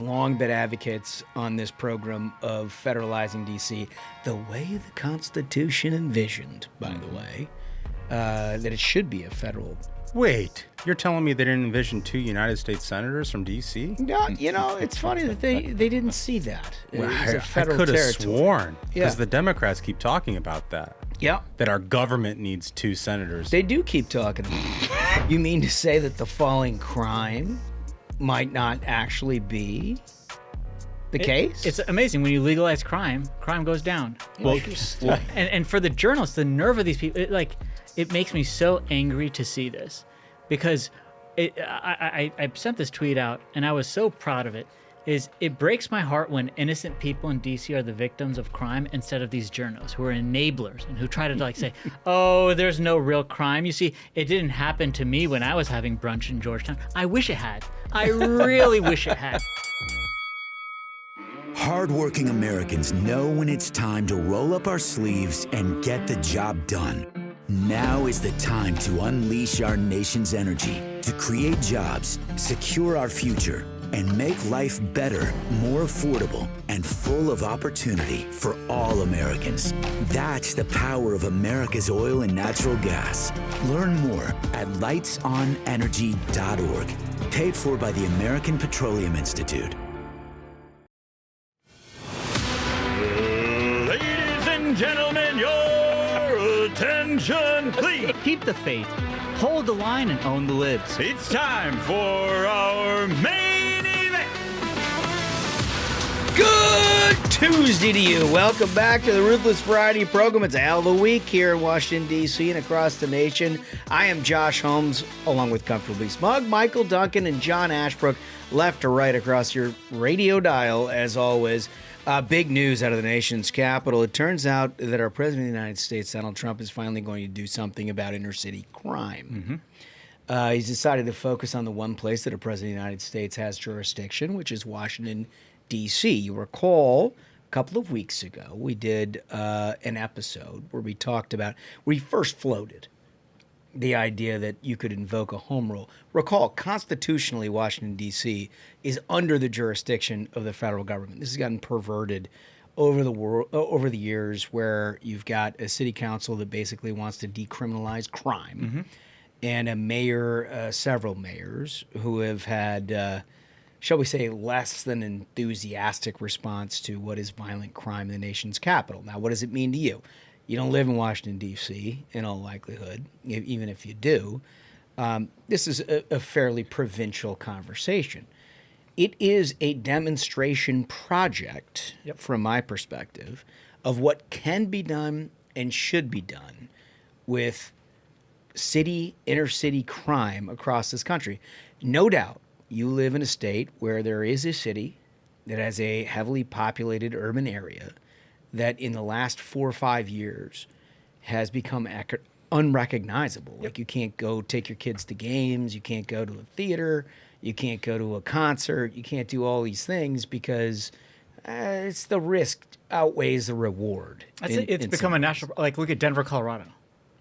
Long been advocates on this program of federalizing D.C. the way the Constitution envisioned, by the way, that it should be a federal. Wait, you're telling me they didn't envision 2 United States senators from D.C.? No, it's funny that they didn't see that. Well, It was a I federal could have territory. sworn, because Yeah. the Democrats keep talking about that. Yeah, That our government needs 2 senators. they do keep talking about it. You mean to say that the falling crime might not actually be the case? It's amazing when you legalize crime goes down. And for the journalists, the nerve of these people, it makes me so angry to see this, because I sent this tweet out and I was so proud of it. It breaks my heart when innocent people in DC are the victims of crime instead of these journos who are enablers and who try to say, oh, there's no real crime. You see, it didn't happen to me when I was having brunch in Georgetown. I wish it had. I really wish it had. Hardworking Americans know when it's time to roll up our sleeves and get the job done. Now is the time to unleash our nation's energy, to create jobs, secure our future, and make life better, more affordable, and full of opportunity for all Americans. That's the power of America's oil and natural gas. Learn more at lightsonenergy.org. Paid for by the American Petroleum Institute. Ladies and gentlemen, your attention, please. Keep the faith, hold the line, and own the libs. It's time for our main event. Good Tuesday to you. Welcome back to the Ruthless Variety program. It's Al of the Week here in Washington, D.C. and across the nation. I am Josh Holmes, along with Comfortably Smug, Michael Duncan, and John Ashbrook, left to right across your radio dial, as always. Big news out of the nation's capital. It turns out that our President of the United States, Donald Trump, is finally going to do something about inner-city crime. He's decided to focus on the one place that a President of the United States has jurisdiction, which is Washington, D.C. You recall a couple of weeks ago, we did an episode where we talked about, we first floated the idea that you could invoke a home rule. Recall, constitutionally, Washington, D.C. is under the jurisdiction of the federal government. This has gotten perverted over the years, where you've got a city council that basically wants to decriminalize crime, and a mayor, several mayors, who have had, shall we say, less than enthusiastic response to what is violent crime in the nation's capital. Now, what does it mean to you? You don't live in Washington, D.C., in all likelihood, even if you do. This is a fairly provincial conversation. It is a demonstration project, from my perspective, of what can be done and should be done with inner city crime across this country. No doubt, you live in a state where there is a city that has a heavily populated urban area that in the last 4 or 5 years has become unrecognizable. Like, you can't go take your kids to games, you can't go to a theater, you can't go to a concert, you can't do all these things because it's the risk outweighs the reward. It's become a national, look at Denver, Colorado.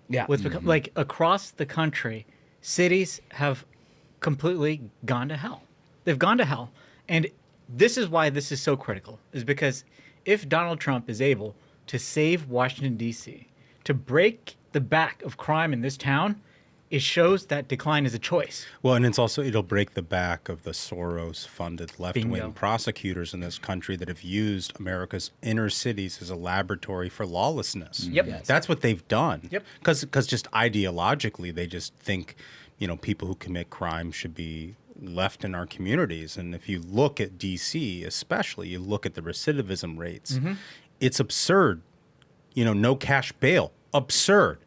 Yeah. What's become, across the country, cities have completely gone to hell. They've gone to hell. And this is why this is so critical, is because if Donald Trump is able to save Washington, D.C., to break the back of crime in this town, it shows that decline is a choice. Well, and it'll break the back of the Soros-funded left-wing Bingo. prosecutors in this country that have used America's inner cities as a laboratory for lawlessness. Yep. Yes. That's what they've done. Yep. Because just ideologically, they just think, people who commit crime should be left in our communities. And if you look at D.C. especially, you look at the recidivism rates, it's absurd. No cash bail. Absurd.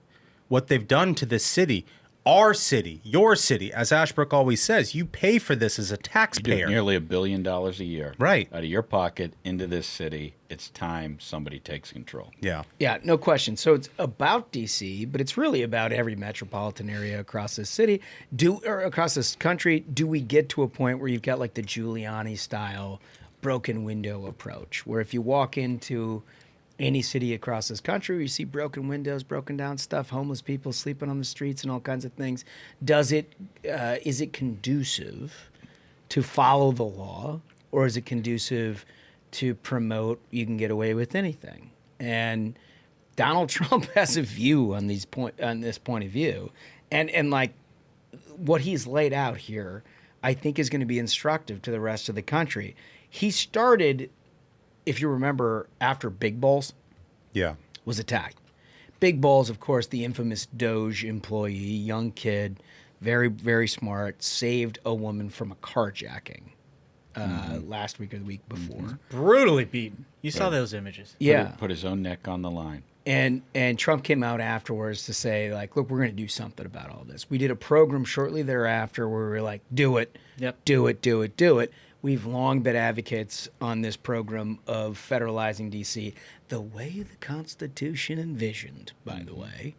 What they've done to this city, our city, your city, as Ashbrook always says, you pay for this as a taxpayer. Nearly $1 billion a year. Right. Out of your pocket into this city. It's time somebody takes control. Yeah. Yeah, no question. So it's about D.C., but it's really about every metropolitan area across this city, or across this country. Do we get to a point where you've got like the Giuliani-style broken window approach, where if you walk into any city across this country, you see broken windows, broken down stuff, homeless people sleeping on the streets and all kinds of things. Is it conducive to follow the law or is it conducive to promote you can get away with anything? And Donald Trump has a view on this point of view, and like what he's laid out here, I think is going to be instructive to the rest of the country. He started, if you remember, after Big Balls was attacked. Big Balls, of course, the infamous Doge employee, young kid, very, very smart, saved a woman from a carjacking last week or the week before. Brutally beaten. You saw those images. Yeah. Put his own neck on the line. And Trump came out afterwards to say, like, look, we're going to do something about all this. We did a program shortly thereafter where we were like, do it, do it, do it, do it. We've long been advocates on this program of federalizing D.C. the way the Constitution envisioned, by the way,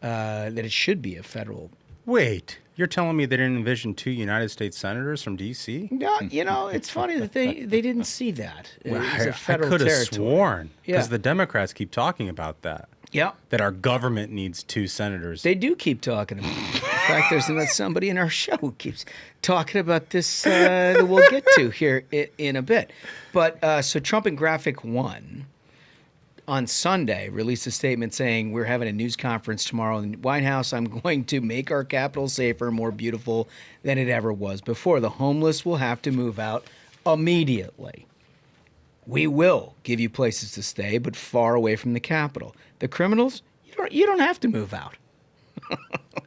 that it should be a federal. Wait, you're telling me they didn't envision 2 United States senators from D.C.? No, you know, it's funny that they didn't see that. It was a federal I could have territory. sworn, because Yeah. the Democrats keep talking about that. Yeah. That our government needs 2 senators. They do keep talking about it. In fact, there's somebody in our show who keeps talking about this that we'll get to here in a bit. But so Trump and Graphic One on Sunday released a statement saying, we're having a news conference tomorrow in the White House. I'm going to make our capital safer, more beautiful than it ever was before. The homeless will have to move out immediately. We will give you places to stay, but far away from the Capitol. The criminals, you don't have to move out.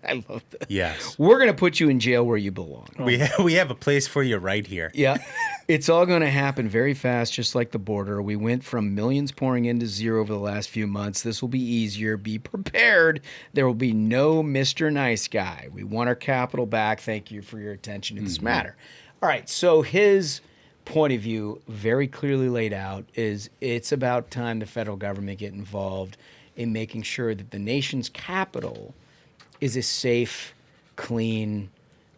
I love that. Yes. We're going to put you in jail where you belong. We have a place for you right here. Yeah. It's all going to happen very fast, just like the border. We went from millions pouring into zero over the last few months. This will be easier. Be prepared. There will be no Mr. Nice Guy. We want our capital back. Thank you for your attention to this matter. All right. So his point of view, very clearly laid out, is it's about time the federal government get involved in making sure that the nation's capital is a safe, clean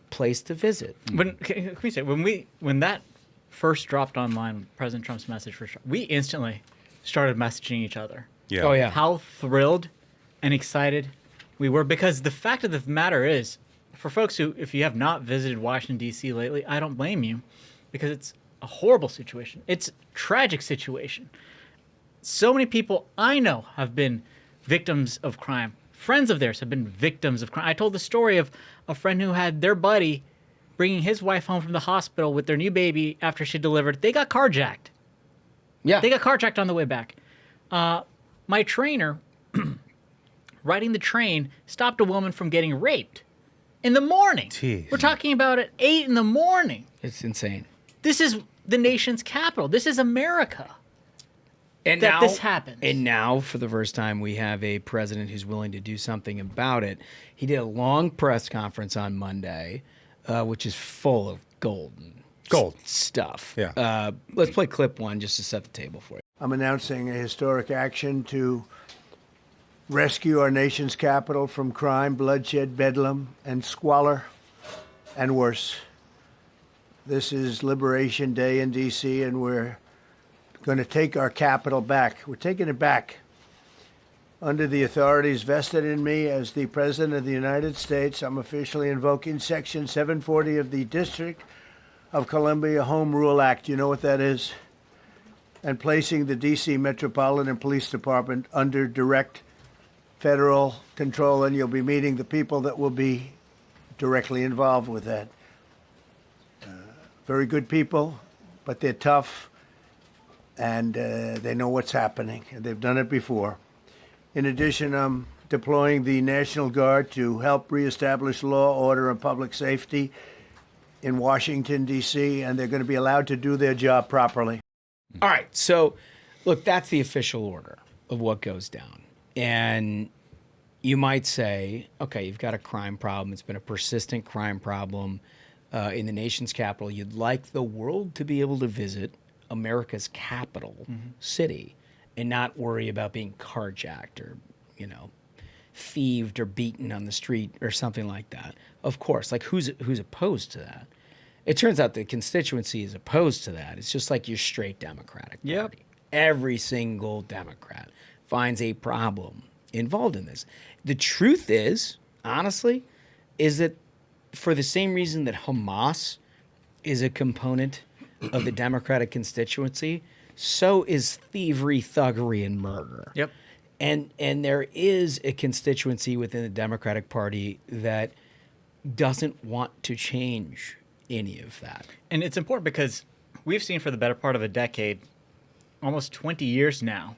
place to visit. Can we say when that first dropped online, President Trump's message for Trump, we instantly started messaging each other. Yeah. Oh, yeah. How thrilled and excited we were, because the fact of the matter is, for folks who, if you have not visited Washington, D.C. lately, I don't blame you, because it's a horrible situation. It's a tragic situation. So many people I know have been victims of crime. Friends of theirs have been victims of crime. I told the story of a friend who had their buddy bringing his wife home from the hospital with their new baby after she delivered. They got carjacked. Yeah. They got carjacked on the way back. My trainer, riding the train, stopped a woman from getting raped in the morning. Jeez. We're talking about at 8 in the morning. It's insane. This is the nation's capital. This is America. And that now, this happens. And now, for the first time, we have a president who's willing to do something about it. He did a long press conference on Monday, which is full of gold stuff. Yeah. Let's play clip 1 just to set the table for you. I'm announcing a historic action to rescue our nation's capital from crime, bloodshed, bedlam, and squalor, and worse. This is Liberation Day in D.C., and we're going to take our capital back. We're taking it back. Under the authorities vested in me as the President of the United States, I'm officially invoking Section 740 of the District of Columbia Home Rule Act. You know what that is? And placing the D.C. Metropolitan Police Department under direct federal control, and you'll be meeting the people that will be directly involved with that. Very good people, but they're tough, and they know what's happening, and they've done it before. In addition, I'm deploying the National Guard to help reestablish law, order, and public safety in Washington, D.C., and they're going to be allowed to do their job properly. All right. So, look, that's the official order of what goes down. And you might say, okay, you've got a crime problem. It's been a persistent crime problem in the nation's capital. You'd like the world to be able to visit America's capital city and not worry about being carjacked or, thieved or beaten on the street or something like that. Of course, like who's opposed to that? It turns out the constituency is opposed to that. It's just like your straight Democratic Party. Yep. Every single Democrat finds a problem involved in this. The truth is, honestly, is that for the same reason that Hamas is a component of the Democratic constituency, so is thievery, thuggery, and murder. Yep. And there is a constituency within the Democratic Party that doesn't want to change any of that. And it's important because we've seen for the better part of a decade, almost 20 years now,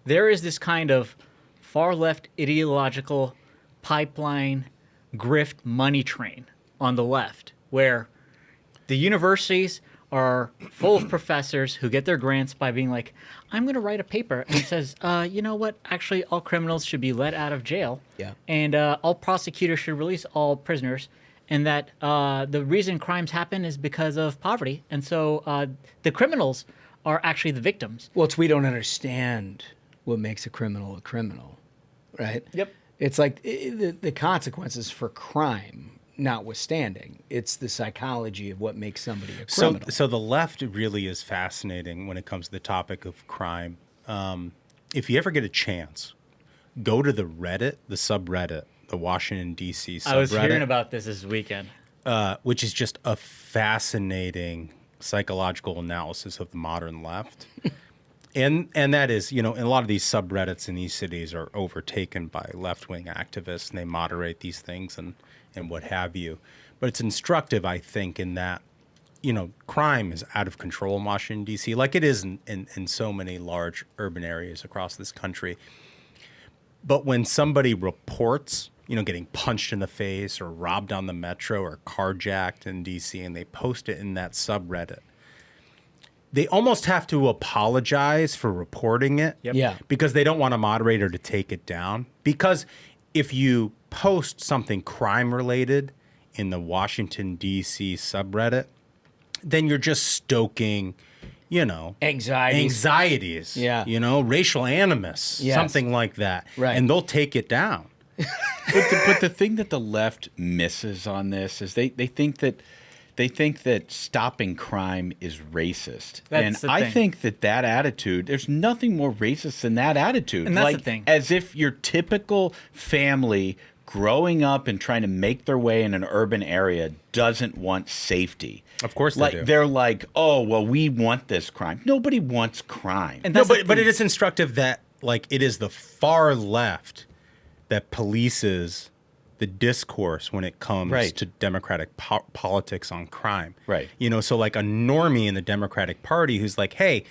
there is this kind of far left ideological pipeline grift money train on the left, where the universities are full of professors who get their grants by being like, I'm going to write a paper and it says, you know what, actually all criminals should be let out of jail. Yeah. And all prosecutors should release all prisoners. And that the reason crimes happen is because of poverty. And so the criminals are actually the victims. Well, we don't understand what makes a criminal, right? Yep. It's like the consequences for crime notwithstanding, it's the psychology of what makes somebody a criminal. So the left really is fascinating when it comes to the topic of crime. If you ever get a chance, go to the subreddit, the Washington, D.C. subreddit. I was hearing about this weekend. Which is just a fascinating psychological analysis of the modern left. And that is, and a lot of these subreddits in these cities are overtaken by left-wing activists, and they moderate these things and what have you. But it's instructive, I think, in that, crime is out of control in Washington, D.C., like it is in so many large urban areas across this country. But when somebody reports, getting punched in the face or robbed on the metro or carjacked in D.C., and they post it in that subreddit, they almost have to apologize for reporting it. Yep. Yeah. Because they don't want a moderator to take it down. Because if you post something crime-related in the Washington, D.C. subreddit, then you're just stoking, anxieties. Yeah. Racial animus, Yes. something like that. Right. And they'll take it down. But the thing that the left misses on this is they think that stopping crime is racist. That's the I thing. think that attitude, there's nothing more racist than that attitude. And that's like, the thing. As if your typical family growing up and trying to make their way in an urban area doesn't want safety. Of course they do. They're like, oh, well, we want this crime. Nobody wants crime. And No, that's the but thing. it is instructive that, it is the far left that polices the discourse when it comes Right. to democratic politics on crime. Right. So like a normie in the Democratic Party who's like, hey,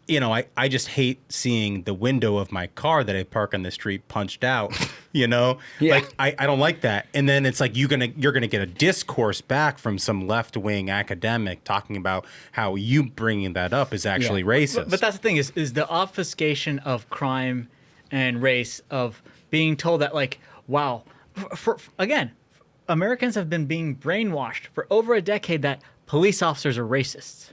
I just hate seeing the window of my car that I park on the street punched out, Yeah. Like I don't like that. And then it's like you're gonna get a discourse back from some left-wing academic talking about how you bringing that up is actually racist. But that's the thing is the obfuscation of crime and race, of being told that, like, wow, again, Americans have been being brainwashed for over a decade that police officers are racists.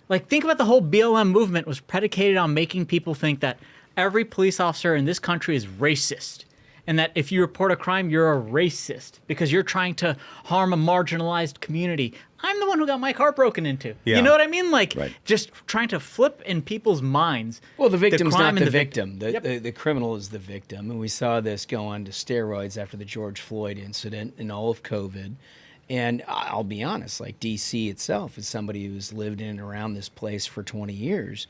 Like, think about the whole BLM movement was predicated on making people think that every police officer in this country is racist. And that if you report a crime, you're a racist because you're trying to harm a marginalized community. I'm the one who got my car broken into. Yeah. You know what I mean? Like, Right. just trying to flip in people's minds. Well, the victim's crime not and the victim. Yep. The criminal is the victim. And we saw this go on to steroids after the George Floyd incident and all of COVID. And I'll be honest, like D.C. itself, as somebody who's lived in and around this place for 20 years,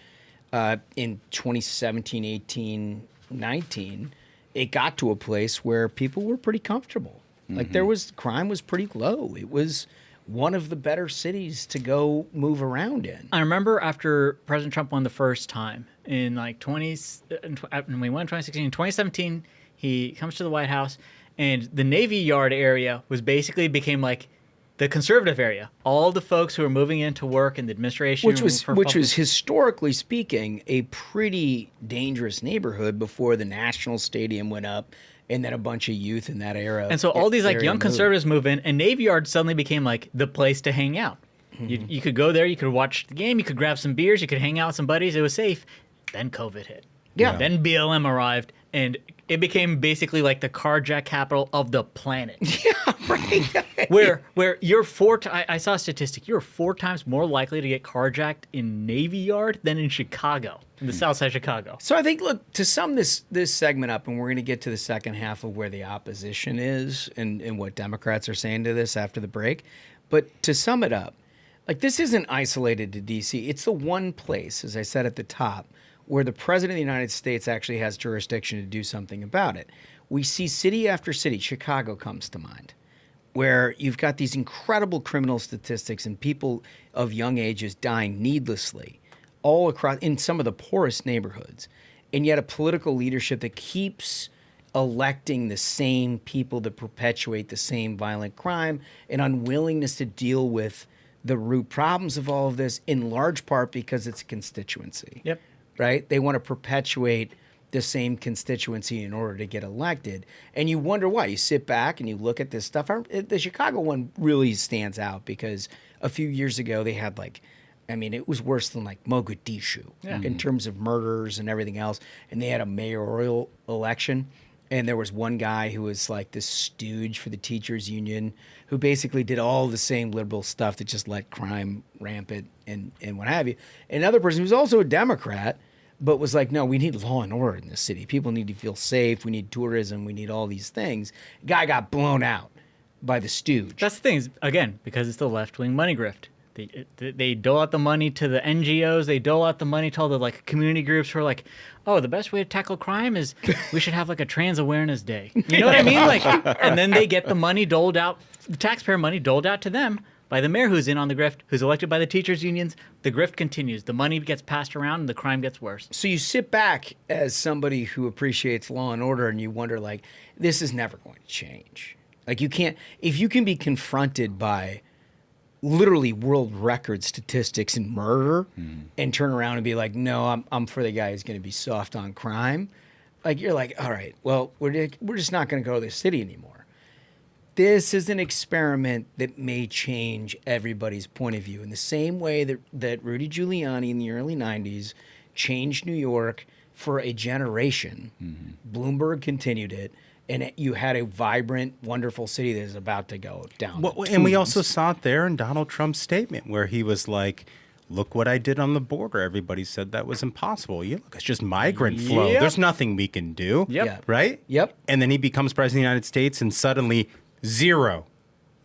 in 2017, 18, 19, it got to a place where people were pretty comfortable. Like crime was pretty low. It was one of the better cities to go move around in. I remember after President Trump won the first time in like when we won in 2016, in 2017, he comes to the White House and the Navy Yard area became like the conservative area. All the folks who were moving into work in the administration, Which was historically speaking a pretty dangerous neighborhood before the National Stadium went up, and then a bunch of youth in that era. And so all these like area young moved. conservatives move in, and Navy Yard suddenly became like the place to hang out. You could go there, you could watch the game, you could grab some beers, you could hang out with some buddies. It was safe. Then COVID hit. Yeah. Then BLM arrived, and it became basically like the carjack capital of the planet. Yeah, right. where you're I saw a statistic, you're 4 times more likely to get carjacked in Navy Yard than in Chicago, in the south side of Chicago. So I think, look, to sum this segment up, and we're going to get to the second half of where the opposition is and what Democrats are saying to this after the break. But to sum it up, Like, this isn't isolated to D.C. It's the one place, as I said at the top, where the president of the United States actually has jurisdiction to do something about it. We see city after city, Chicago comes to mind, where you've got these incredible criminal statistics and people of young ages dying needlessly all across in some of the poorest neighborhoods, and yet a political leadership that keeps electing the same people that perpetuate the same violent crime, and unwillingness to deal with the root problems of all of this, in large part because it's a constituency. Yep. Right? They want to perpetuate the same constituency in order to get elected. And you wonder why. You sit back and you look at this stuff. The Chicago one really stands out because a few years ago they had it was worse than like Mogadishu in terms of murders and everything else. And they had a mayoral election. And there was one guy who was like this stooge for the teachers union who basically did all the same liberal stuff that just let crime rampant and what have you. And another person who's also a Democrat, but was like, no, we need law and order in this city. People need to feel safe. We need tourism. We need all these things. Guy got blown out by the stooge. That's the thing, is, again, because it's the left-wing money grift. They dole out the money to the NGOs. They dole out the money to all the community groups who are like, oh, the best way to tackle crime is we should have a trans awareness day. You know what I mean? And then they get the money doled out, the taxpayer money doled out to them by the mayor who's in on the grift, who's elected by the teachers' unions. The grift continues. The money gets passed around and the crime gets worse. So you sit back as somebody who appreciates law and order and you wonder, this is never going to change. You can't, if you can be confronted by literally world record statistics in murder and turn around and be like, no, I'm for the guy who's going to be soft on crime. You're like, all right, well, we're just not going to go to this city anymore. This is an experiment that may change everybody's point of view in the same way that Rudy Giuliani in the early 90s changed New York for a generation. Bloomberg continued it. And you had a vibrant, wonderful city that is about to go down. Well, and we also saw it there in Donald Trump's statement where he was like, look what I did on the border. Everybody said that was impossible. Look, it's just migrant flow. There's nothing we can do. Yep. Right? Yep. And then he becomes president of the United States and suddenly zero.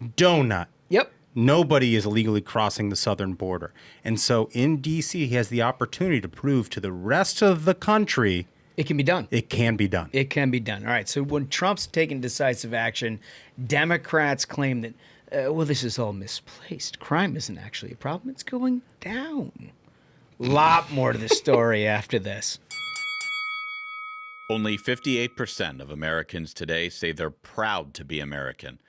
Donut. Yep. Nobody is illegally crossing the southern border. And so in D.C., he has the opportunity to prove to the rest of the country it can be done. It can be done. It can be done. All right. So when Trump's taking decisive action, Democrats claim that, this is all misplaced. Crime isn't actually a problem. It's going down. Lot more to the story after this. Only 58% of Americans today say they're proud to be American.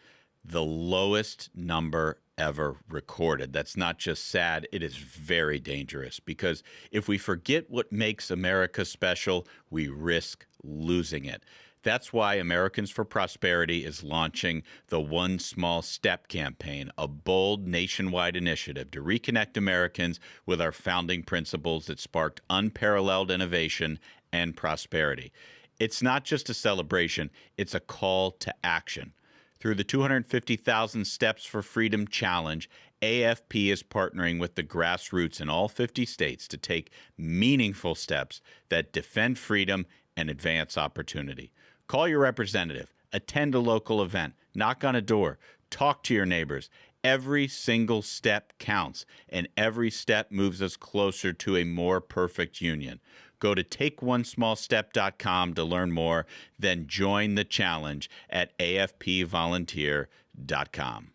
The lowest number ever recorded. That's not just sad, it is very dangerous, because if we forget what makes America special, we risk losing it. That's why Americans for Prosperity is launching the One Small Step campaign, a bold nationwide initiative to reconnect Americans with our founding principles that sparked unparalleled innovation and prosperity. It's not just a celebration, it's a call to action. Through the 250,000 Steps for Freedom Challenge, AFP is partnering with the grassroots in all 50 states to take meaningful steps that defend freedom and advance opportunity. Call your representative, attend a local event, knock on a door, talk to your neighbors. Every single step counts, and every step moves us closer to a more perfect union. Go to takeonesmallstep.com to learn more, then join the challenge at afpvolunteer.com.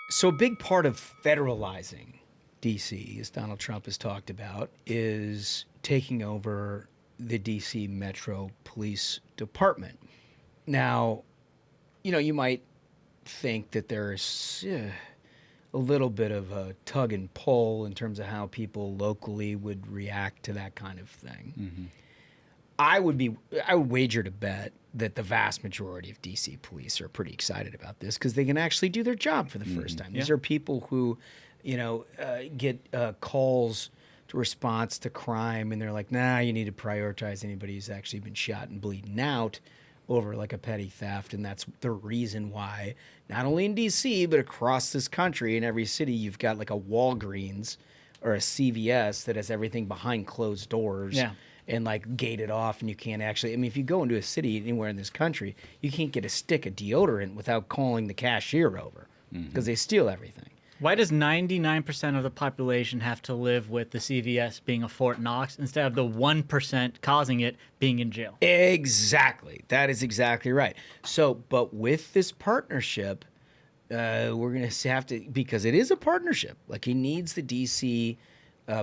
So a big part of federalizing D.C., as Donald Trump has talked about, is taking over the D.C. Metro Police Department. Now, you might think that there's a little bit of a tug and pull in terms of how people locally would react to that kind of thing. I would wager to bet that the vast majority of DC police are pretty excited about this because they can actually do their job for the first time. These are people who, get calls to response to crime, and they're like, nah, you need to prioritize anybody who's actually been shot and bleeding out over a petty theft. And that's the reason why, not only in DC, but across this country, in every city, you've got a Walgreens or a CVS that has everything behind closed doors. And gated off, and you can't actually, if you go into a city anywhere in this country, you can't get a stick of deodorant without calling the cashier over. because they steal everything. Why does 99% of the population have to live with the CVS being a Fort Knox instead of the 1% causing it being in jail? Exactly. That is exactly right. So, but with this partnership, we're going to have to, because it is a partnership, like he needs the D.C.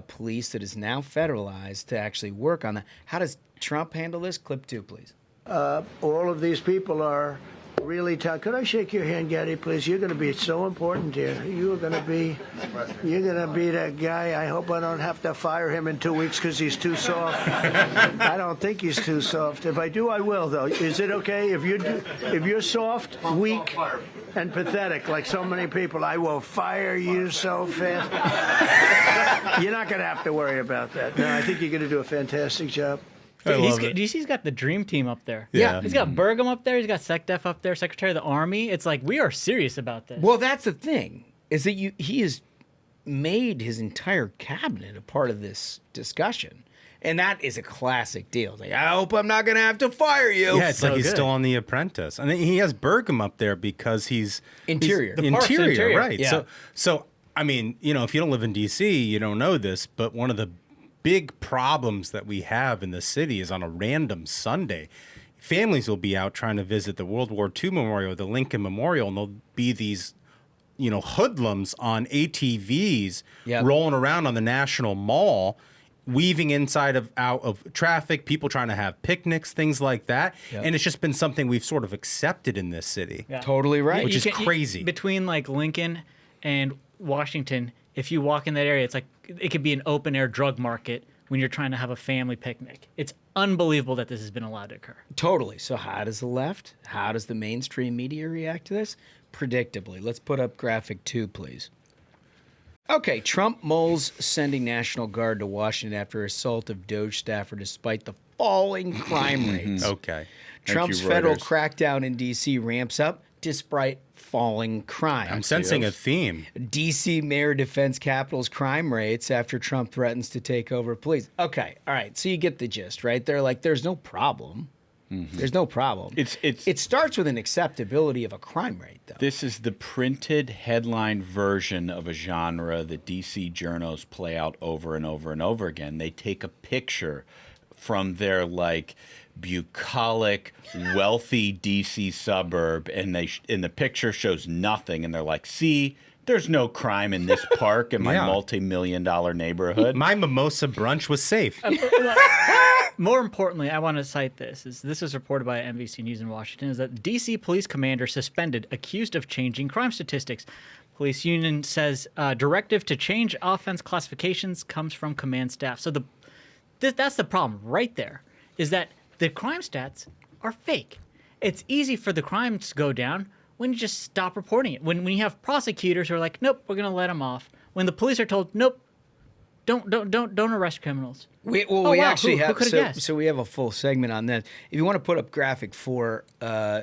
Police that is now federalized to actually work on that. How does Trump handle this? Clip 2, please. All of these people are really tough. Could I shake your hand, Gaddy, please? You're going to be so important here. You're going to be that guy. I hope I don't have to fire him in 2 weeks because he's too soft. I don't think he's too soft. If I do, I will, though. Is it okay if you're soft, weak, and pathetic like so many people? I will fire you so fast. You're not going to have to worry about that. No, I think you're going to do a fantastic job. DC's got the dream team up there. Yeah. He's got Burgum up there. He's got SecDef up there, Secretary of the Army. It's like, we are serious about this. Well, that's the thing, is that he has made his entire cabinet a part of this discussion. And that is a classic deal. It's like, I hope I'm not going to have to fire you. Yeah, it's like he's still on The Apprentice. And he has Burgum up there because he's... Interior. He's interior, right. Yeah. So, I mean, if you don't live in D.C., you don't know this, but one of the big problems that we have in the city is on a random Sunday, families will be out trying to visit the World War II Memorial, the Lincoln Memorial, and there'll be these, hoodlums on ATVs rolling around on the National Mall, weaving inside out of traffic, people trying to have picnics, things like that. Yep. And it's just been something we've sort of accepted in this city. Yeah. Totally right. Which is crazy. Between like Lincoln and Washington, if you walk in that area, it's like it could be an open air drug market when you're trying to have a family picnic. It's unbelievable that this has been allowed to occur. Totally. So how does the left, how does the mainstream media react to this? Predictably. Let's put up graphic 2, please. Okay, Trump mulls sending National Guard to Washington after assault of Doge staffer despite the falling crime rates. Okay. Trump's federal crackdown in D.C. ramps up despite falling crime. I'm sensing a theme. D.C. mayor defends Capitol's crime rates after Trump threatens to take over police. Okay, all right, so you get the gist, right? They're like, there's no problem. Mm-hmm. There's no problem. It starts with an acceptability of a crime rate, though. This is the printed headline version of a genre that DC journos play out over and over and over again. They take a picture from their, bucolic, wealthy DC suburb, and the picture shows nothing, and they're like, see, there's no crime in this park in my multi-million-dollar neighborhood. My mimosa brunch was safe. More importantly, I want to cite this. This was reported by NBC News in Washington, is that D.C. police commander suspended, accused of changing crime statistics. Police union says directive to change offense classifications comes from command staff. So that's the problem right there, is that the crime stats are fake. It's easy for the crimes to go down when you just stop reporting it. When you have prosecutors who are like, nope, we're going to let them off. When the police are told, nope, don't arrest criminals. We actually have so we have a full segment on that. If you want to put up graphic 4,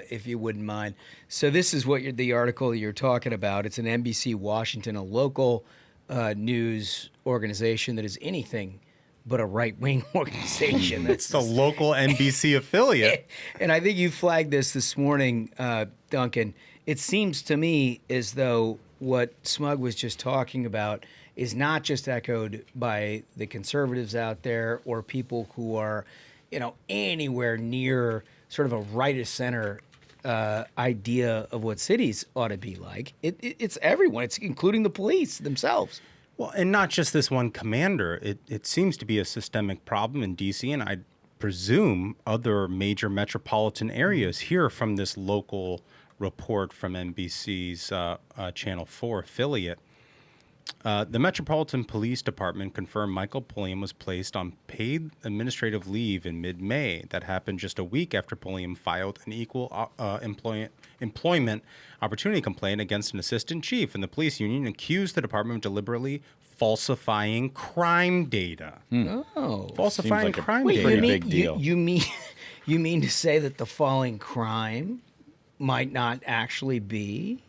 if you wouldn't mind. So this is what the article you're talking about. It's an NBC Washington, a local news organization that is anything but a right-wing organization. It's the local NBC affiliate. And I think you flagged this morning, Duncan. It seems to me as though what Smug was just talking about is not just echoed by the conservatives out there or people who are, anywhere near sort of a right-of-center idea of what cities ought to be like. It's everyone. It's including the police themselves. Well, and not just this one commander. It seems to be a systemic problem in D.C., and I presume other major metropolitan areas hear from this local report from NBC's Channel 4 affiliate. The Metropolitan Police Department confirmed Michael Pulliam was placed on paid administrative leave in mid-May. That happened just a week after Pulliam filed an equal employment opportunity complaint against an assistant chief, and the police union accused the department of deliberately falsifying crime data. Oh, falsifying like crime pretty data. big deal. You mean to say that the falling crime might not actually be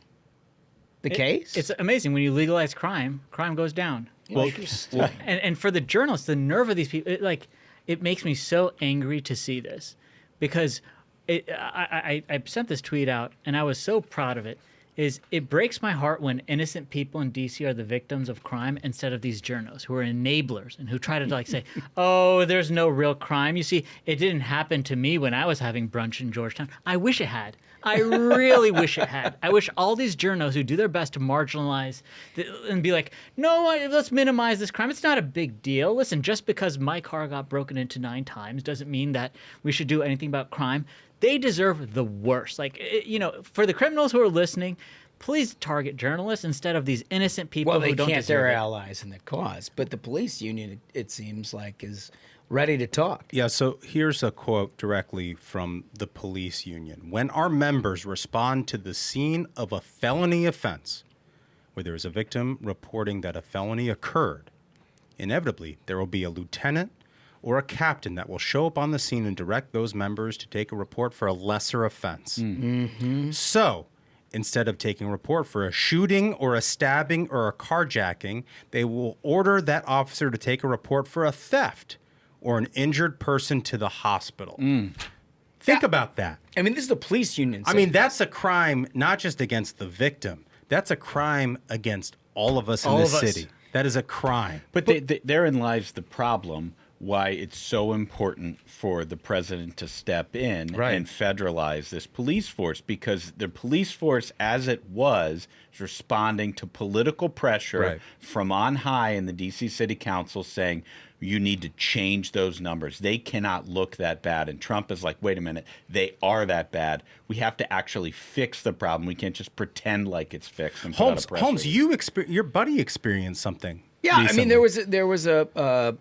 the case? It's amazing. When you legalize crime goes down. And for the journalists, the nerve of these people, it makes me so angry to see this, because I sent this tweet out and I was so proud of it. is it breaks my heart when innocent people in D.C. are the victims of crime instead of these journos who are enablers and who try to like say, oh, there's no real crime. You see, it didn't happen to me when I was having brunch in Georgetown. I wish it had. I really wish it had. I wish all these journos who do their best to marginalize and be like, no, let's minimize this crime. It's not a big deal. Listen, just because my car got broken into 9 times doesn't mean that we should do anything about crime. They deserve the worst. Like, you know, for the criminals who are listening, please target journalists instead of these innocent people who don't deserve it. Well, they can't. They're allies in the cause. But the police union, it seems like, is ready to talk. Yeah, so here's a quote directly from the police union. When our members respond to the scene of a felony offense, where there is a victim reporting that a felony occurred, inevitably there will be a lieutenant or a captain that will show up on the scene and direct those members to take a report for a lesser offense. Mm-hmm. So, instead of taking a report for a shooting or a stabbing or a carjacking, they will order that officer to take a report for a theft or an injured person to the hospital. Think about that. I mean, this is the police union. I mean, that's a crime not just against the victim. That's a crime against all of us in this city. That is a crime. But therein lies the problem, why it's so important for the president to step in and federalize this police force, because the police force, as it was responding to political pressure from on high in the D.C. City Council saying, you need to change those numbers. They cannot look that bad. And Trump is like, wait a minute, they are that bad. We have to actually fix the problem. We can't just pretend like it's fixed. And Holmes, your buddy experienced something. Yeah, recently. I mean, there was a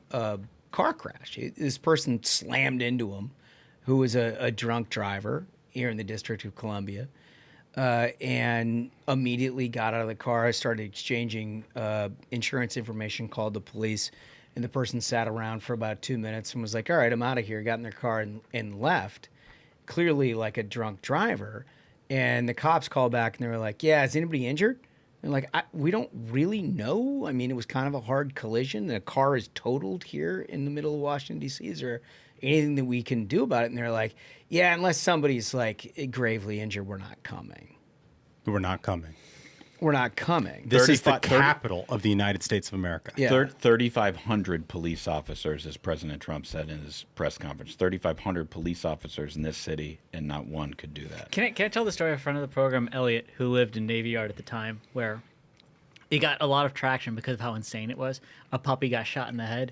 car crash. This person slammed into him, who was a drunk driver here in the District of Columbia, and immediately got out of the car, started exchanging insurance information, called the police, and the person sat around for about 2 minutes and was like, all right, I'm out of here, got in their car and left, clearly like a drunk driver. And the cops called back and they were like, yeah, is anybody injured? And like, we don't really know. I mean, it was kind of a hard collision. The car is totaled here in the middle of Washington, D.C. Is there anything that we can do about it? And they're like, yeah, unless somebody's like gravely injured, we're not coming. We're not coming. We're not coming. This is the capital of the United States of America. Yeah. 3,500 police officers, as President Trump said in his press conference. 3,500 police officers in this city, and not one could do that. Can I tell the story in front of the program, Elliot, who lived in Navy Yard at the time, where it got a lot of traction because of how insane it was. A puppy got shot in the head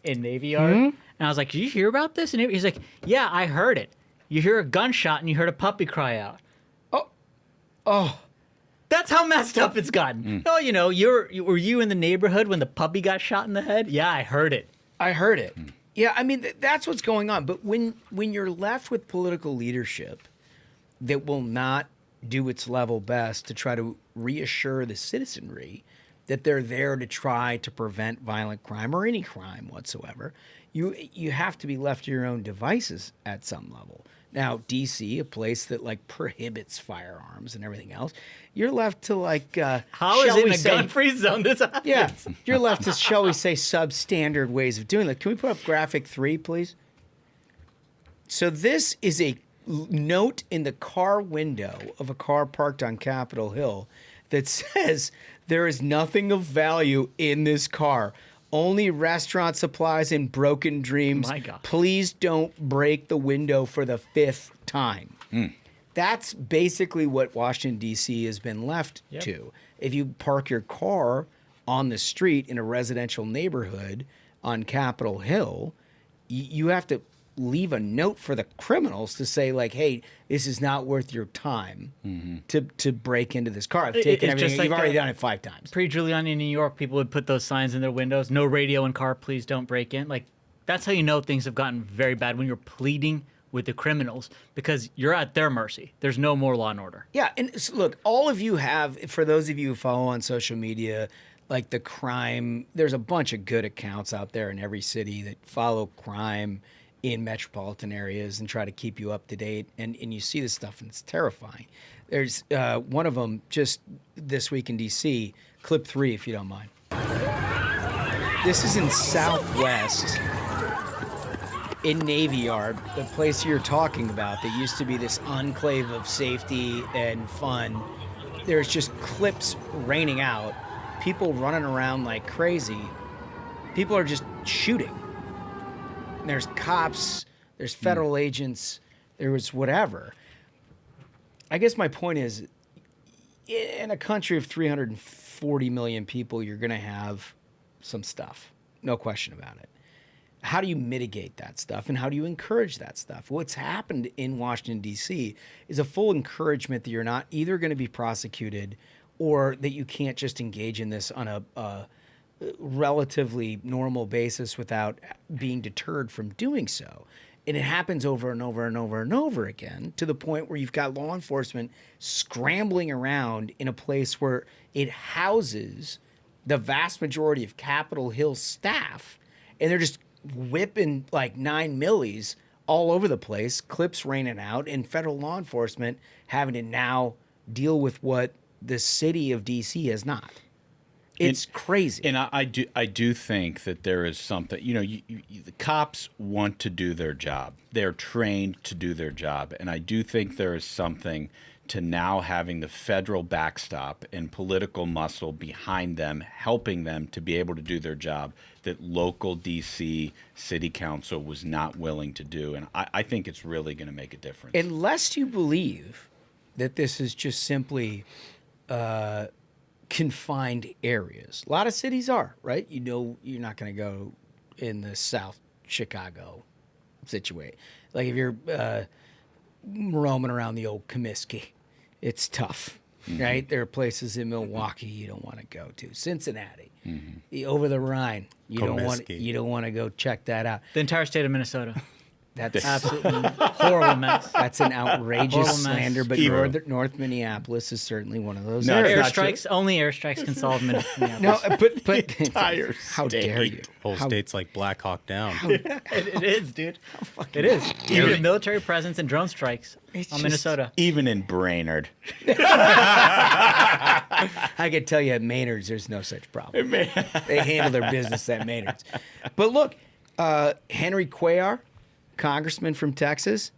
in Navy Yard. Mm-hmm. And I was like, did you hear about this? And he's like, yeah, I heard it. You hear a gunshot and you heard a puppy cry out. Oh. That's how messed up it's gotten. Oh, you know, were you in the neighborhood when the puppy got shot in the head? Yeah, I heard it. Yeah, I mean, that's what's going on. But when you're left with political leadership that will not do its level best to try to reassure the citizenry that they're there to try to prevent violent crime or any crime whatsoever, you have to be left to your own devices at some level. Now, D.C., a place that like prohibits firearms and everything else, you're left to like how is it in a gun-free zone? This happens? Yeah, you're left to, shall we say, substandard ways of doing that. Can we put up graphic 3, please? So this is a note in the car window of a car parked on Capitol Hill that says there is nothing of value in this car. Only restaurant supplies and broken dreams. My God. Please don't break the window for the 5th time. That's basically what Washington, D.C. has been left to. If you park your car on the street in a residential neighborhood on Capitol Hill, you have to leave a note for the criminals to say, like, hey, this is not worth your time to break into this car. I've taken everything. You've already done it 5 times. Pre-Giuliani in New York, people would put those signs in their windows, no radio in car, please don't break in. Like, that's how you know things have gotten very bad, when you're pleading with the criminals, because you're at their mercy. There's no more law and order. Yeah, and look, all of you have, for those of you who follow on social media, like the crime, there's a bunch of good accounts out there in every city that follow crime in metropolitan areas and try to keep you up to date. And you see this stuff, and it's terrifying. There's one of them just this week in D.C., clip 3, if you don't mind. This is in Southwest, in Navy Yard, the place you're talking about that used to be this enclave of safety and fun there's just clips raining out, people running around like crazy. People are just shooting. There's cops, there's federal agents, there was whatever. I guess my point is, in a country of 340 million people, you're going to have some stuff. No question about it. How do you mitigate that stuff, and how do you encourage that stuff? What's happened in Washington, D.C. is a full encouragement that you're not either going to be prosecuted or that you can't just engage in this on a relatively normal basis without being deterred from doing so. And it happens over and over and over and over again, to the point where you've got law enforcement scrambling around in a place where it houses the vast majority of Capitol Hill staff, and they're just whipping like 9 millis all over the place, clips raining out, and federal law enforcement having to now deal with what the city of D.C. has not. It's crazy. And I do think that there is something, the cops want to do their job. They're trained to do their job. And I do think there is something to now having the federal backstop and political muscle behind them, helping them to be able to do their job, that local D.C. city council was not willing to do. And I think it's really going to make a difference. Unless you believe that this is just simply confined areas. A lot of cities are, right? You're not going to go in the South Chicago situation. Like if you're roaming around the old Comiskey, it's tough, right? There are places in Milwaukee you don't want to go to. Cincinnati, over the Rhine, you don't want to go check that out. The entire state of Minnesota. That's Absolutely horrible mess. That's an outrageous Horrible mess. slander, but North Minneapolis is certainly one of those. No, areas. Airstrikes, only airstrikes can solve Minneapolis. No, but entire how dare you? Whole state's like Black Hawk Down. It is, dude. It is. Even the military presence and drone strikes on Minnesota. Even in Brainerd. I can tell you at Maynard's, there's no such problem. They handle their business at Maynard's. But look, Henry Cuellar, congressman from Texas,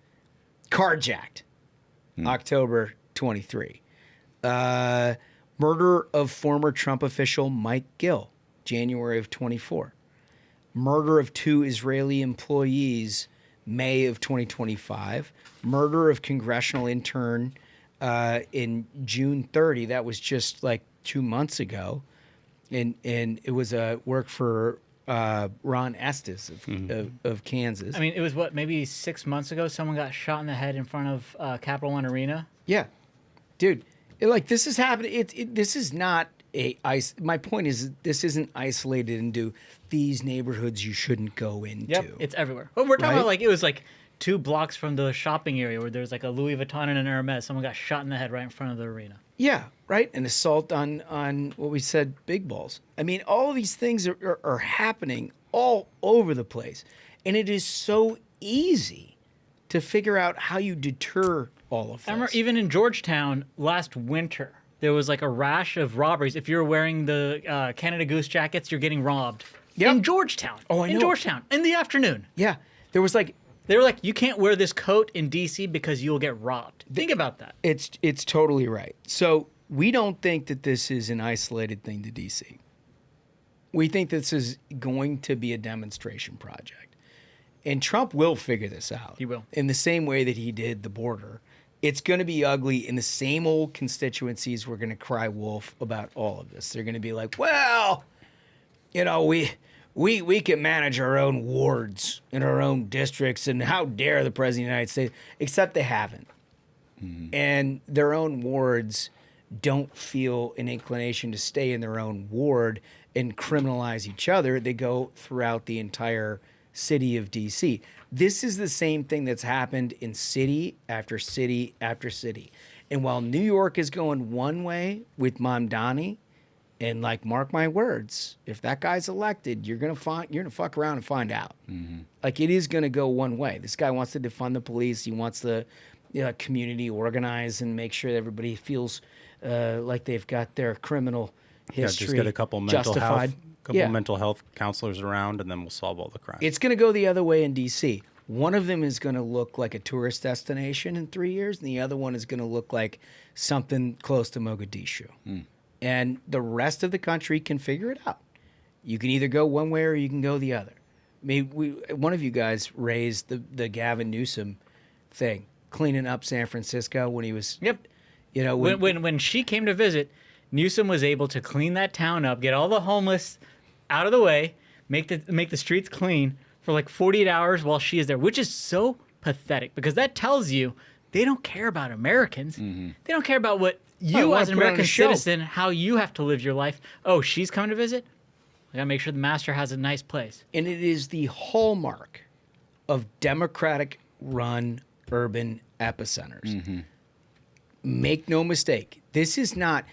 carjacked, October 23. Murder of former Trump official Mike Gill, January of 24. Murder of 2 Israeli employees, May of 2025. Murder of congressional intern in June 30. That was just like 2 months ago. And it was a work for Ron Estes of Kansas. I mean, it was maybe 6 months ago, someone got shot in the head in front of Capital One Arena. Yeah. Dude, this is happening. This is not my point is this isn't isolated into these neighborhoods you shouldn't go into. Yep, it's everywhere. But we're talking about it was 2 blocks from the shopping area where there's a Louis Vuitton and an Hermes. Someone got shot in the head right in front of the arena. Yeah, right. An assault on what we said, big balls. I mean, all of these things are happening all over the place. And it is so easy to figure out how you deter all of this. I remember even in Georgetown last winter, there was a rash of robberies. If you're wearing the Canada Goose jackets, you're getting robbed. Yep. In Georgetown. Oh, I know. In Georgetown, in the afternoon. Yeah, there was They were like, you can't wear this coat in D.C. because you'll get robbed. Think about that. It's totally right. So we don't think that this is an isolated thing to D.C. We think this is going to be a demonstration project. And Trump will figure this out. He will. In the same way that he did the border. It's going to be ugly, and the same old constituencies were going to cry wolf about all of this. They're going to be like, well, we can manage our own wards in our own districts, and how dare the President of the United States, except they haven't. And their own wards don't feel an inclination to stay in their own ward and criminalize each other. They go throughout the entire city of D.C. This is the same thing that's happened in city after city after city. And while New York is going one way with Mamdani, and mark my words, if that guy's elected, you're gonna fuck around and find out. It is gonna go one way. This guy wants to defund the police. He wants the community organize and make sure that everybody feels like they've got their criminal history just get a couple justified. mental health counselors around, and then we'll solve all the crime. It's gonna go the other way in D.C. one of them is going to look like a tourist destination in 3 years, and the other one is going to look like something close to Mogadishu. And the rest of the country can figure it out. You can either go one way or you can go the other. Maybe one of you guys raised the Gavin Newsom thing, cleaning up San Francisco when he was. Yep. You know, when she came to visit, Newsom was able to clean that town up, get all the homeless out of the way, make the streets clean for like 48 hours while she is there, which is so pathetic because that tells you they don't care about Americans. They don't care about what you as an American citizen, how you have to live your life. Oh, she's coming to visit? I gotta make sure the master has a nice place. And it is the hallmark of Democratic-run urban epicenters. Make no mistake, this is not,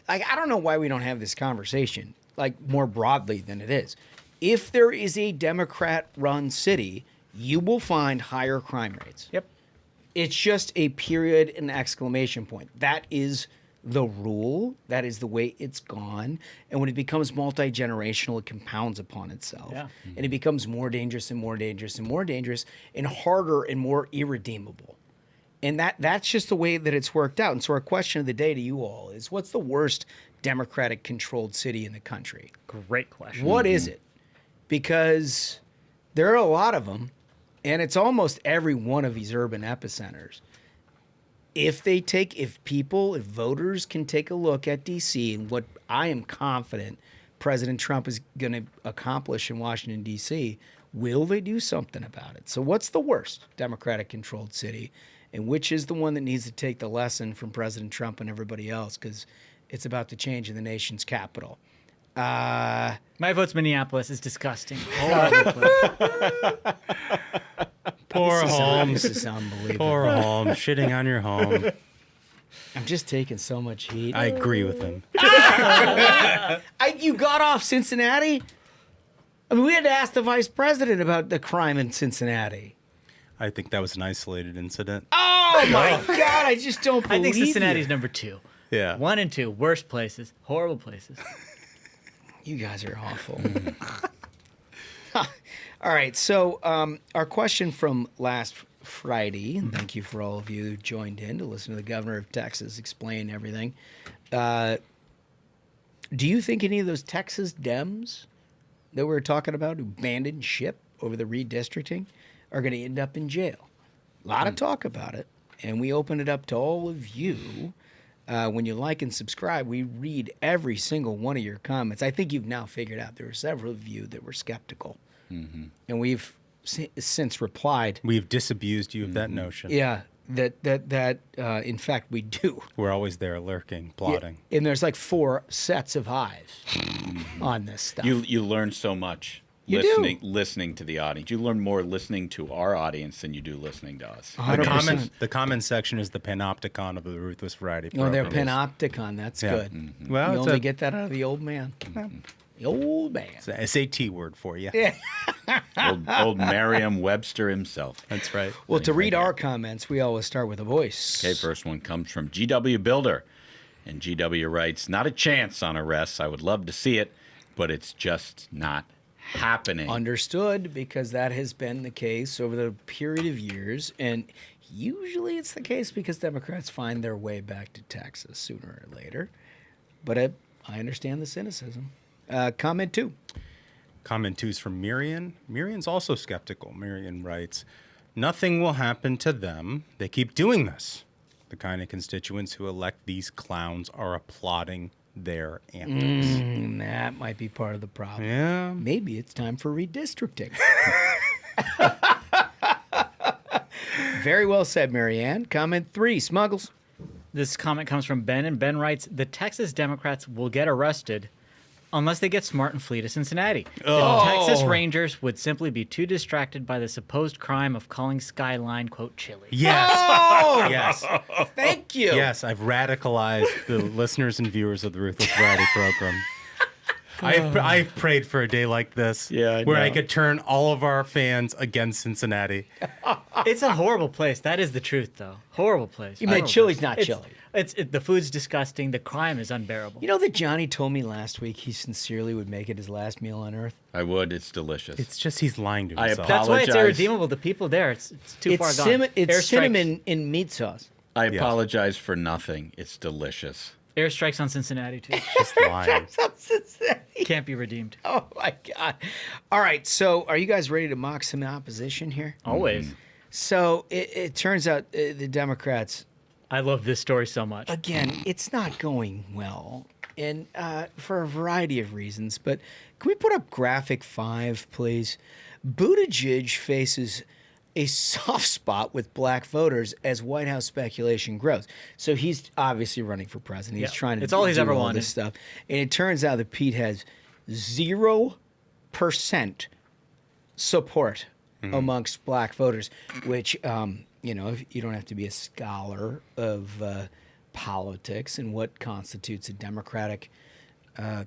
like, I don't know why we don't have this conversation, like, more broadly than it is. If there is a Democrat-run city, you will find higher crime rates. Yep. It's just a period and exclamation point. That is the rule. That is the way it's gone. And when it becomes multi-generational, it compounds upon itself. Yeah. And it becomes more dangerous and more dangerous and more dangerous and harder and more irredeemable. And that's just the way that it's worked out. And so our question of the day to you all is, what's the worst Democratic-controlled city in the country? Great question. What is it? Because there are a lot of them, and it's almost every one of these urban epicenters. If voters can take a look at D.C. and what I am confident President Trump is going to accomplish in Washington, D.C., will they do something about it? So what's the worst Democratic-controlled city, and which is the one that needs to take the lesson from President Trump and everybody else, because it's about to change in the nation's capital? My vote's Minneapolis. Is disgusting. Horrible place. Poor Holmes. This is unbelievable. Poor Holmes, shitting on your home. I'm just taking so much heat. I agree with him. You got off Cincinnati? I mean, we had to ask the vice president about the crime in Cincinnati. I think that was an isolated incident. Oh, my God. I just don't believe I think Cincinnati's you. number 2. Yeah. 1 and 2, worst places, horrible places. You guys are awful. All right, so our question from last Friday, and thank you for all of you who joined in to listen to the governor of Texas explain everything. Do you think any of those Texas Dems that we were talking about who abandoned ship over the redistricting are going to end up in jail? A lot of talk about it, and we open it up to all of you. When you like and subscribe, we read every single one of your comments. I think you've now figured out there were several of you that were skeptical. And we've since replied. We've disabused you of that notion. Yeah, that in fact we do. We're always there lurking, plotting. Yeah, and there's like 4 sets of eyes on this stuff. You learn so much listening to the audience. You learn more listening to our audience than you do listening to us. The comment section is the panopticon of the Ruthless Variety program. Oh, they're panopticon. That's good. Well, you only get that out of the old man. The old man. It's an SAT word for you. Yeah. old Merriam-Webster himself. That's right. Well, to read our comments, we always start with a voice. Okay, first one comes from GW Builder. And GW writes, not a chance on arrests. I would love to see it, but it's just not happening. Understood, because that has been the case over the period of years. And usually it's the case because Democrats find their way back to Texas sooner or later. But I understand the cynicism. Comment 2. Comment 2 is from Miriam. Miriam's also skeptical. Miriam writes, nothing will happen to them. They keep doing this. The kind of constituents who elect these clowns are applauding their antics. That might be part of the problem. Yeah. Maybe it's time for redistricting. Very well said, Marianne. Comment 3, Smuggles. This comment comes from Ben, and Ben writes, the Texas Democrats will get arrested unless they get smart and flee to Cincinnati. The Texas Rangers would simply be too distracted by the supposed crime of calling Skyline, quote, chili. Yes. Oh! Yes. Thank you. Yes, I've radicalized the listeners and viewers of the Ruthless Variety program. I've prayed for a day like this, where I could turn all of our fans against Cincinnati. It's a horrible place. That is the truth, though. Horrible place. You mean chili's not chili. The food's disgusting. The crime is unbearable. You know that Johnny told me last week he sincerely would make it his last meal on Earth? I would. It's delicious. It's just he's lying to himself. That's why it's irredeemable. The people there, it's too far gone. It's cinnamon in meat sauce. I apologize for nothing. It's delicious. Airstrikes on Cincinnati, too. Just lying. Can't be redeemed. Oh, my God. All right, so are you guys ready to mock some opposition here? Always. So it turns out the Democrats... I love this story so much. Again, it's not going well, and for a variety of reasons. But can we put up graphic 5, please? Buttigieg faces a soft spot with black voters as White House speculation grows. So he's obviously running for president. He's trying to it's all he's ever wanted. This stuff. And it turns out that Pete has 0% support amongst black voters, which... you know, you don't have to be a scholar of politics and what constitutes a Democratic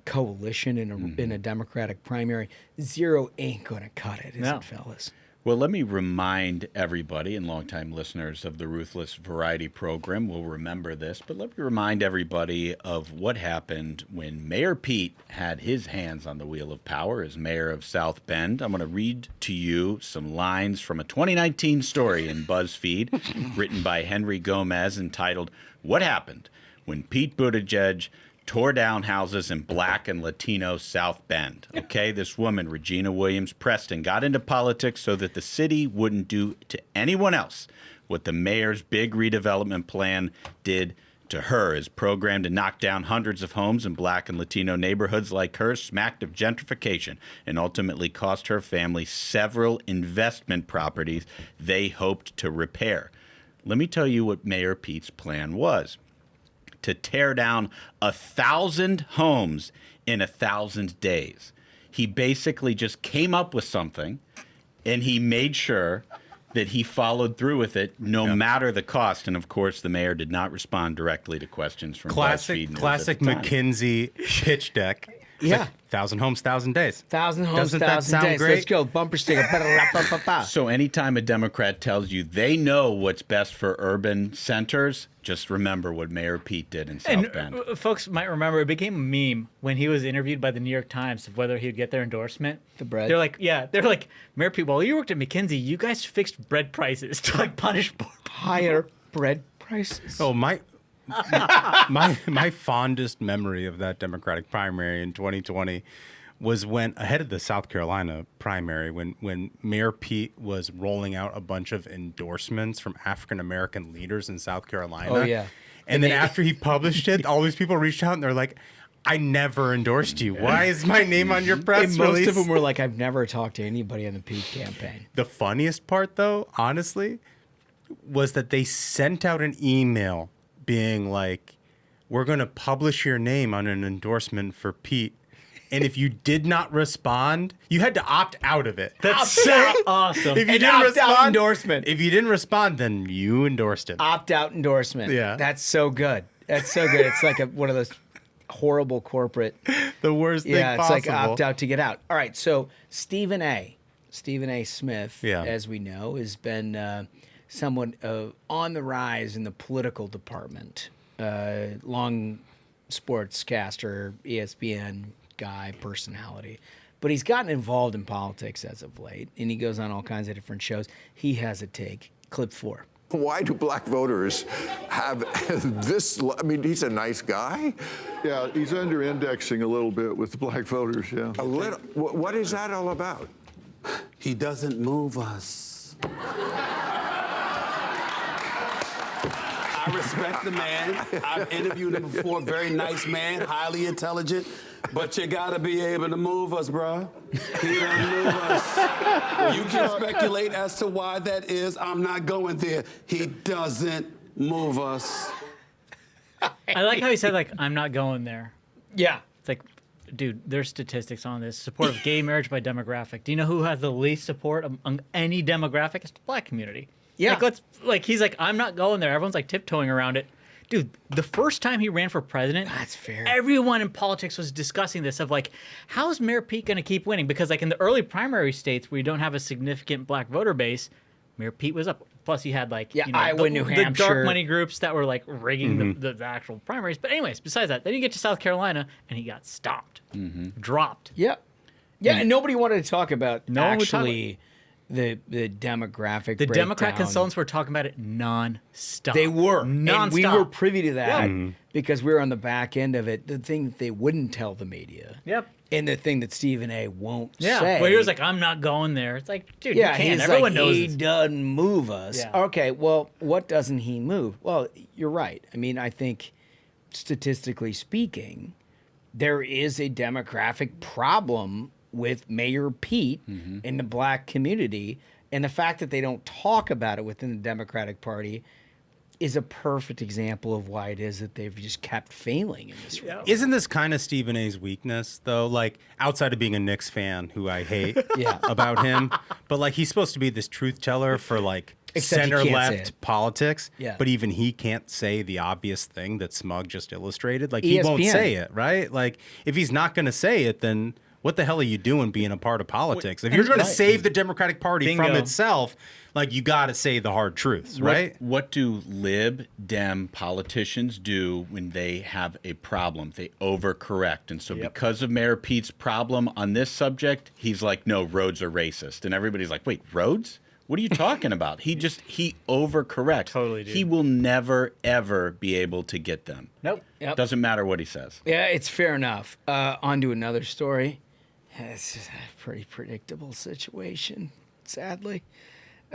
coalition in a Democratic primary. 0 ain't going to cut it, is it, fellas? Well, let me remind everybody, and longtime listeners of the Ruthless Variety program will remember this, but let me remind everybody of what happened when Mayor Pete had his hands on the wheel of power as mayor of South Bend. I'm going to read to you some lines from a 2019 story in BuzzFeed written by Henry Gomez entitled, "What Happened When Pete Buttigieg Tore Down Houses in Black and Latino South Bend." Okay, this woman, Regina Williams Preston, got into politics so that the city wouldn't do to anyone else what the mayor's big redevelopment plan did to her. His program to knock down hundreds of homes in Black and Latino neighborhoods like hers smacked of gentrification and ultimately cost her family several investment properties they hoped to repair. Let me tell you what Mayor Pete's plan was: to tear down 1,000 homes in 1,000 days. He basically just came up with something, and he made sure that he followed through with it, no matter the cost. And of course, the mayor did not respond directly to questions from BuzzFeed News classic at the time. McKinsey pitch deck. It's Yeah. like 1,000 homes, 1,000 days. 1,000 homes, Doesn't that 1,000 sound days. great? Let's go. Bumper sticker. So anytime a Democrat tells you they know what's best for urban centers, just remember what Mayor Pete did in South Bend. Folks might remember it became a meme when he was interviewed by the New York Times of whether he'd get their endorsement. The bread. They're like, Mayor Pete, while you worked at McKinsey, you guys fixed bread prices to like punish poor people. Higher bread prices. Oh, my fondest memory of that Democratic primary in 2020 was when, ahead of the South Carolina primary, when Mayor Pete was rolling out a bunch of endorsements from African-American leaders in South Carolina. Oh, yeah. And then after he published it, all these people reached out and they're like, "I never endorsed you. Why is my name on your press And release?" most of them were like, "I've never talked to anybody on the Pete campaign." The funniest part, though, honestly, was that they sent out an email being like, "We're going to publish your name on an endorsement for Pete. And if you did not respond, you had to opt out of it." That's so awesome. If you An didn't opt-out respond, endorsement. If you didn't respond, then you endorsed it. Opt-out endorsement. Yeah. That's so good. That's so good. It's like one of those horrible corporate... The worst thing Yeah, it's possible. like opt-out to get out. All right, so Stephen A. Smith, Yeah. as we know, has been someone on the rise in the political department. Long sportscaster, ESPN guy, personality. But he's gotten involved in politics as of late, and he goes on all kinds of different shows. He has a take. Clip 4. Why do black voters have this? I mean, he's a nice guy. Yeah, he's under-indexing a little bit with the black voters, yeah. A little. What is that all about? He doesn't move us. I respect the man. I've interviewed him before. Very nice man, highly intelligent. But you gotta be able to move us, bro. He doesn't move us. You can speculate as to why that is. I'm not going there. He doesn't move us. I like how he said, like, "I'm not going there." Yeah. It's like, dude, there's statistics on this. Support of gay marriage by demographic. Do you know who has the least support among any demographic? It's the black community. Yeah. He's like, "I'm not going there." Everyone's like tiptoeing around it. dude, the first time he ran for president, that's fair. Everyone in politics was discussing this of like, how's Mayor Pete going to keep winning? Because like in the early primary states where you don't have a significant black voter base, Mayor Pete was up. Plus, you had like Iowa, New the Hampshire, dark money groups that were like rigging the actual primaries. But anyways, besides that, then you get to South Carolina and he got stomped, dropped. Yep. Yeah, and nobody wanted to talk about No one would talk actually the demographic. The Democrat breakdown. consultants were talking about it non-stop. They were. Non-stop. And we were privy to that Yeah. because we were on the back end of it. The thing that they wouldn't tell the media. Yep. And the thing that Stephen A. won't Yeah. say. Well, he was like, I'm not going there. It's like, dude, yeah, you can't. he's Everyone like, knows he this. doesn't move us. Yeah. Okay, well, what doesn't he move? Well, you're right. I mean, I think statistically speaking, there is a demographic problem with Mayor Pete in the black community. And the fact that they don't talk about it within the Democratic Party is a perfect example of why it is that they've just kept failing in this realm. Isn't this kind of Stephen A's weakness, though? Like, outside of being a Knicks fan, who I hate about him, but like he's supposed to be this truth teller for like Except he can't say it. center-left politics, Yeah. but even he can't say the obvious thing that Smug just illustrated. Like, he won't ESPN. say it, right? Like, if he's not going to say it, then what the hell are you doing being a part of politics? If you're going to save the Democratic Party from itself, like, you got to say the hard truths, right? What do lib dem politicians do when they have a problem? They overcorrect. And so because of Mayor Pete's problem on this subject, he's like, no, roads are racist. And everybody's like, wait, roads? What are you talking about? He overcorrects. Totally, dude. He will never, ever be able to get them. Nope. Yep. Doesn't matter what he says. Yeah, it's fair enough. On to another story. It's just a pretty predictable situation, sadly.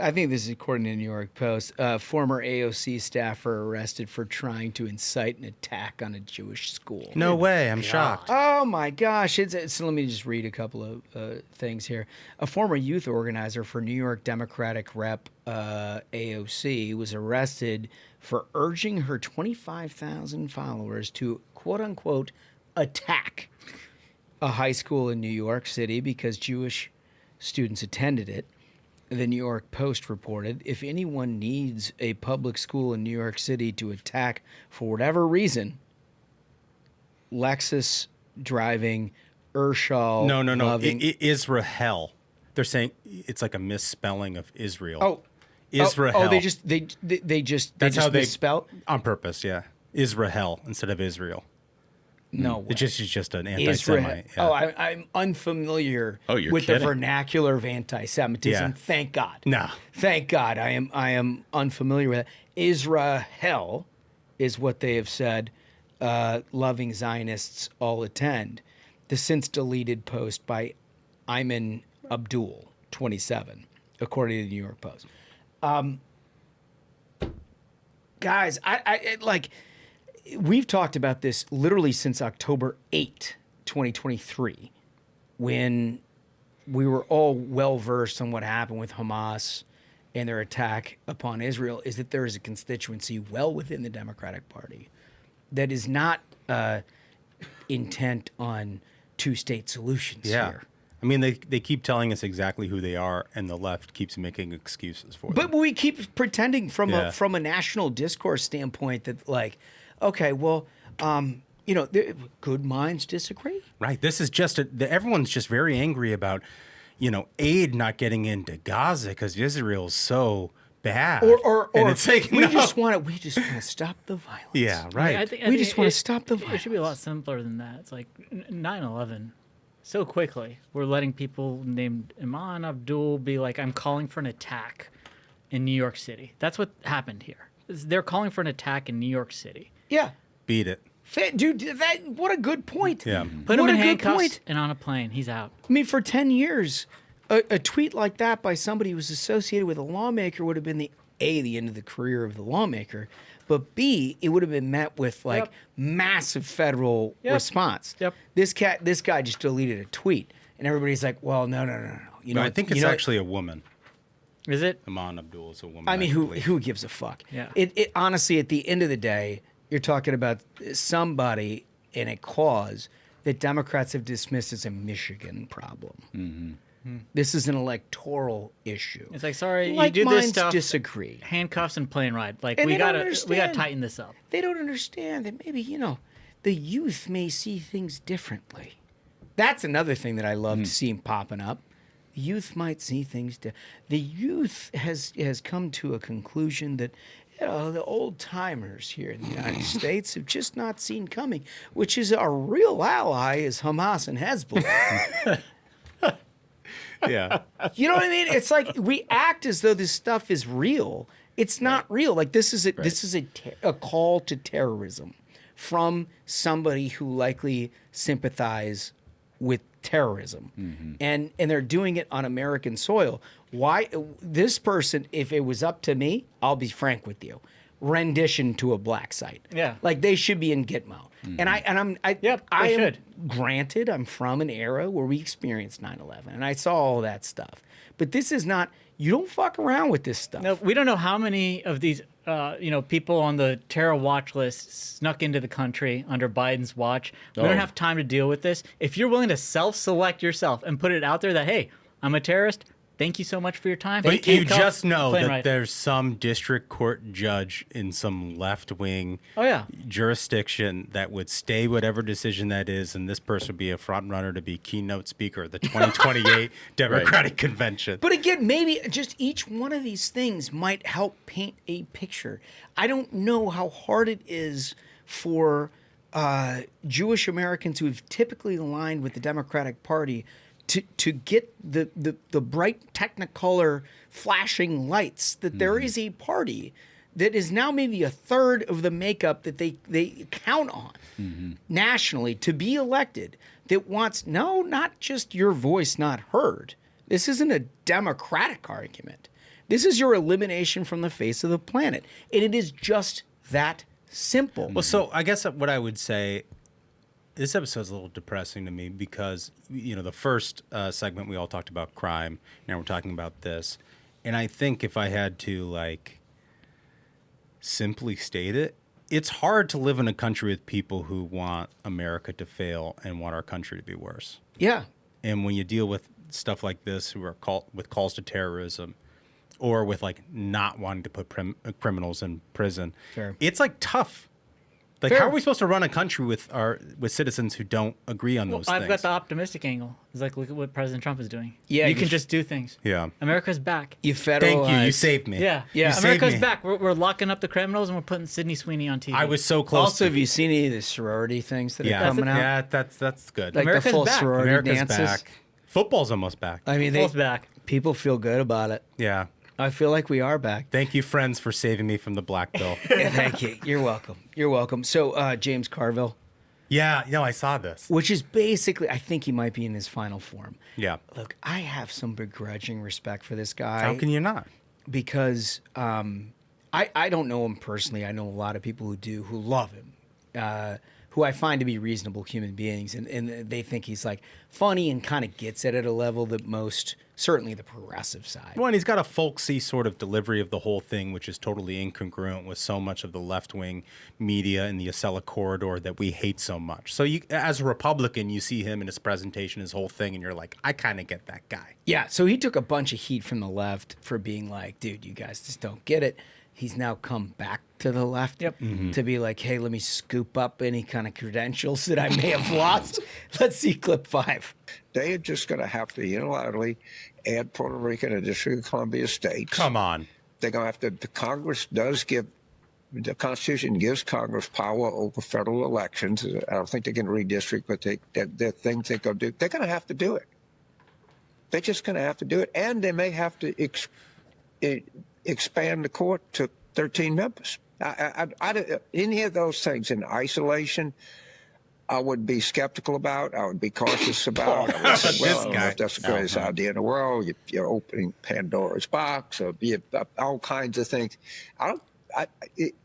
I think this is according to the New York Post. Former AOC staffer arrested for trying to incite an attack on a Jewish school. No way. I'm shocked. Oh, my gosh. So let me just read a couple of things here. A former youth organizer for New York Democratic Rep AOC was arrested for urging her 25,000 followers to, quote-unquote, attack a high school in New York City because Jewish students attended it. The New York Post reported, if anyone needs a public school in New York City to attack for whatever reason, Lexus driving, Urshal No. loving... Israel. They're saying it's like a misspelling of Israel. Oh. Israel. Oh, they just misspelled? On purpose, yeah. Israel instead of Israel. No way. It's just an Israel. anti-Semite. Yeah. Oh, I'm unfamiliar you're with kidding. the vernacular of anti-Semitism. Yeah. Thank God. No. Thank God. I am unfamiliar with it. Israel is what they have said. Loving Zionists all attend. The since deleted post by Ayman Abdul, 27, according to the New York Post. Guys, I like. We've talked about this literally since October 8, 2023, when we were all well-versed on what happened with Hamas and their attack upon Israel, is that there is a constituency well within the Democratic Party that is not intent on two-state solutions here. I mean, they keep telling us exactly who they are, and the left keeps making excuses for them. But we keep pretending from a national discourse standpoint that, like, okay, well, good minds disagree. Right. This is just everyone's just very angry about, aid not getting into Gaza because Israel's so bad. Or and it's like, we just want to stop the violence. Yeah, right. I think just want to stop the violence. It should be a lot simpler than that. It's like 9/11. So quickly, we're letting people named Iman Abdul be like, I'm calling for an attack in New York City. That's what happened here. They're calling for an attack in New York City. Yeah. Beat it. Dude, what a good point. Yeah. Put him in handcuffs and on a plane. He's out. I mean, for 10 years, a tweet like that by somebody who was associated with a lawmaker would have been the end of the career of the lawmaker, but B, it would have been met with massive federal response. Yep. This guy just deleted a tweet, and everybody's like, well, no. I think it's actually a woman. Is it? Iman Abdul is a woman. I mean, who gives a fuck? Yeah. It honestly, at the end of the day, you're talking about somebody in a cause that Democrats have dismissed as a Michigan problem. Mm-hmm. This is an electoral issue. It's like, sorry, Like you do this minds stuff. disagree. Handcuffs and plane ride. Like And we they don't gotta understand. tighten this up. They don't understand that maybe, the youth may see things differently. That's another thing that I love to see popping up. The youth might see things the youth has come to a conclusion that the old timers here in the United States have just not seen coming, which is our real ally is Hamas and Hezbollah. Yeah. You know what I mean? It's like we act as though this stuff is real. It's not real. Like this is a call to terrorism from somebody who likely sympathize with terrorism, and they're doing it on American soil. Why this person? If it was up to me, I'll be frank with you. Rendition to a black site. Yeah. Like they should be in Gitmo. They should. Granted, I'm from an era where we experienced 9/11 and I saw all that stuff. But this is not, you don't fuck around with this stuff. No, we don't know how many of these people on the terror watch list snuck into the country under Biden's watch. We don't have time to deal with this. If you're willing to self-select yourself and put it out there that, hey, I'm a terrorist, thank you so much for your time. But you Handcuffs, just know plane that ride. there's some district court judge in some left-wing jurisdiction that would stay whatever decision that is, and this person would be a front runner to be keynote speaker at the 2028 Democratic Convention. But again, maybe just each one of these things might help paint a picture. I don't know how hard it is for Jewish Americans who have typically aligned with the Democratic Party to get the bright Technicolor flashing lights that there is a party that is now maybe a third of the makeup that they count on nationally to be elected that wants, no, not just your voice not heard. This isn't a democratic argument. This is your elimination from the face of the planet. And it is just that simple. Well, so I guess what I would say, this episode's a little depressing to me because, the first segment we all talked about crime. Now we're talking about this. And I think if I had to, simply state it, it's hard to live in a country with people who want America to fail and want our country to be worse. Yeah. And when you deal with stuff like this, who are with calls to terrorism, or with, not wanting to put criminals in prison, it's, tough. How are we supposed to run a country with citizens who don't agree on those things? I've got the optimistic angle. It's like, look at what President Trump is doing. Yeah, you can just do things. Yeah. America's back. You federalize. Thank you. You saved me. Yeah. Yeah. America's back. We're locking up the criminals and we're putting Sydney Sweeney on TV. I was so close. Also, have you seen any of the sorority things that are coming out? Yeah, that's good. Like America's the full back. sorority America's dances. back. Football's almost back. I mean, Football's back. People feel good about it. Yeah. I feel like we are back. Thank you, friends, for saving me from the black bill. Yeah, thank you. You're welcome. You're welcome. So, James Carville. Yeah, I saw this. Which is basically, I think he might be in his final form. Yeah. Look, I have some begrudging respect for this guy. How can you not? Because I don't know him personally. I know a lot of people who do, who love him, who I find to be reasonable human beings. And they think he's funny and kind of gets it at a level that most, certainly the progressive side. Well, and he's got a folksy sort of delivery of the whole thing, which is totally incongruent with so much of the left-wing media in the Acela corridor that we hate so much. So as a Republican, you see him in his presentation, his whole thing, and you're like, I kind of get that guy. Yeah, so he took a bunch of heat from the left for being like, dude, you guys just don't get it. He's now come back to the left to be like, hey, let me scoop up any kind of credentials that I may have lost. Let's see clip 5. They are just going to have to unilaterally add Puerto Rico and the District of Columbia states. Come on. They're going to have to, the Congress does give, the Constitution gives Congress power over federal elections. I don't think they can redistrict, but they're things they go do. They're going to have to do it. They're just going to have to do it. And they may have to expand the court to 13 members. Any of those things in isolation, I would be skeptical about. I would be cautious about. I would say, well, I don't know if that's the greatest idea in the world. You're opening Pandora's box, or all kinds of things.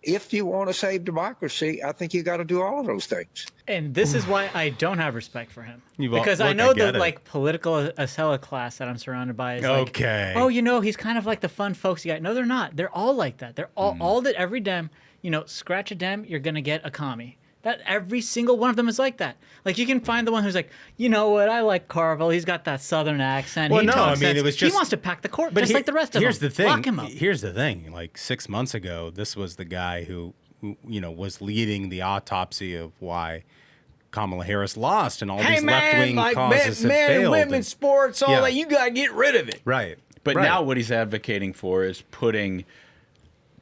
If you want to save democracy, I think you got to do all of those things. And this is why I don't have respect for him. Because I know the political Acela class that I'm surrounded by is okay. He's kind of like the fun folksy guy. No, they're not. They're all like that. They're all that every Dem, scratch a Dem, you're going to get a commie. That every single one of them is like that. Like you can find the one who's like, you know what, I like Carville. He's got that Southern accent. Well, he no, talks I mean, sense. it was just. He wants to pack the court, just like the rest of them. Here's the thing. Lock him up. Here's the thing. Like 6 months ago, this was the guy who was leading the autopsy of why Kamala Harris lost and all these left-wing causes had men failed. and women's sports, all that. You got to get rid of it. Right. But now what he's advocating for is putting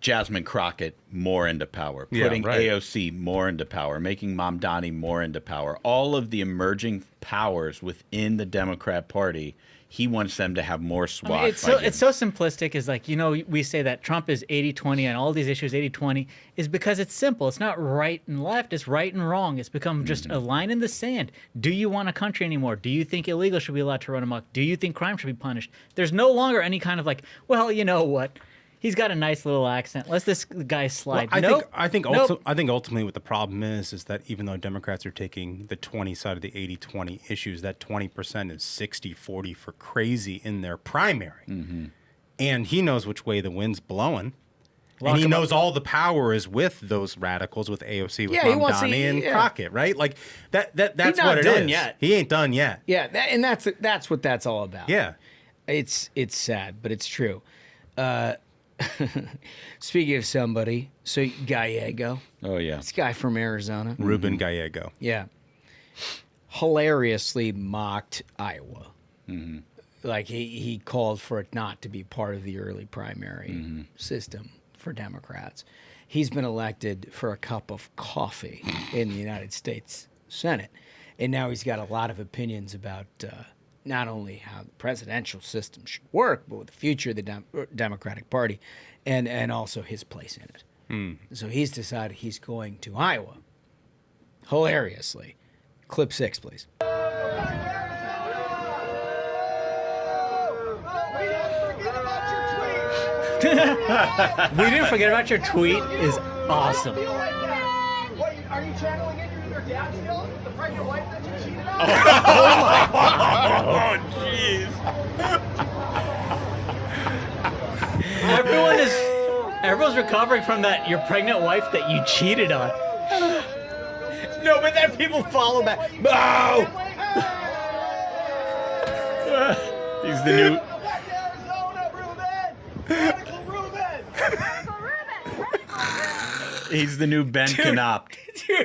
Jasmine Crockett more into power, putting AOC more into power, making Mamdani more into power. All of the emerging powers within the Democrat Party, he wants them to have more sway. I mean, it's so simplistic. Is like, we say that Trump is 80-20 on all these issues, 80-20, is because it's simple. It's not right and left. It's right and wrong. It's become just a line in the sand. Do you want a country anymore? Do you think illegal should be allowed to run amok? Do you think crime should be punished? There's no longer any kind of like, well, you know what? He's got a nice little accent. Let's this guy slide. Well, I think ultimately what the problem is that even though Democrats are taking the 20 side of the 80-20 issues, that 20% is 60-40 for crazy in their primary. Mm-hmm. And he knows which way the wind's blowing. And he knows all the power is with those radicals, with AOC, with Mamdani and Crockett, right? Like that's what it is. He's not done yet. He ain't done yet. Yeah, and that's what that's all about. Yeah. It's sad, but it's true. Speaking of somebody, so Gallego. Oh, yeah. This guy from Arizona. Ruben Gallegos. Yeah. Hilariously mocked Iowa. Mm-hmm. Like he called for it not to be part of the early primary system for Democrats. He's been elected for a cup of coffee in the United States Senate. And now he's got a lot of opinions about not only how the presidential system should work, but with the future of the Democratic Party and also his place in it. So he's decided he's going to Iowa. Hilariously. Clip 6, please. We didn't forget about your tweet is awesome. Are you channeling it? You're your dad still? The pregnant wife that you cheated on? Oh, jeez. Everyone's recovering from that. Your pregnant wife that you cheated on. No, but then people follow back. No! He's the new. He's the new Ben Knopt.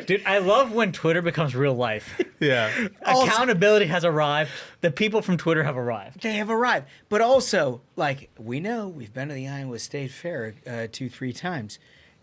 Dude, I love when Twitter becomes real life. Yeah. Accountability has arrived. The people from Twitter have arrived. They have arrived. But also, like, we know we've been to the Iowa State Fair 2-3 times.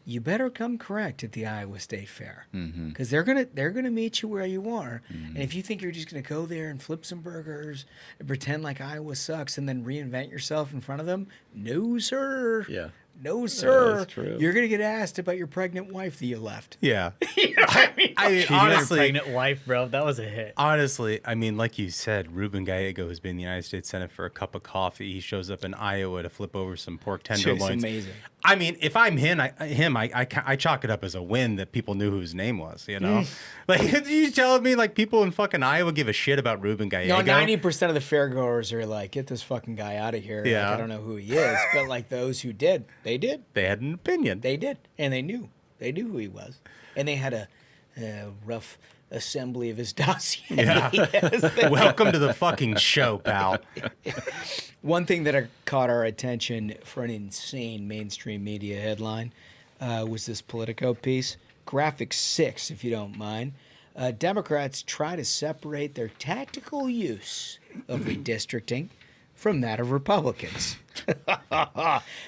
You better come correct at the Iowa State Fair because they're gonna meet you where you are. And if you think you're just gonna go there and flip some burgers and pretend like Iowa sucks and then reinvent yourself in front of them, no sir. Yeah. No, sir. That's true. You're going to get asked about your pregnant wife that you left. Yeah. I mean, honestly, pregnant wife, bro, that was a hit. Honestly, I mean, like you said, Ruben Gallegos has been in the United States Senate for a cup of coffee. He shows up in Iowa to flip over some pork tenderloins. It's amazing. I mean, if I'm him, I chalk it up as a win that people knew who his name was, you know? Like, you telling me, like, people in fucking Iowa give a shit about Ruben Gallegos? No, 90% of the fairgoers are like, get this fucking guy out of here. Yeah. Like, I don't know who he is. But, like, those who did, they did. They had an opinion. They did. And they knew. They knew who he was. And they had a rough assembly of his dossier. Yeah. Welcome to the fucking show, pal. One thing that caught our attention for an insane mainstream media headline was this Politico piece. Graphic 6, if you don't mind. Democrats try to separate their tactical use of redistricting from that of Republicans.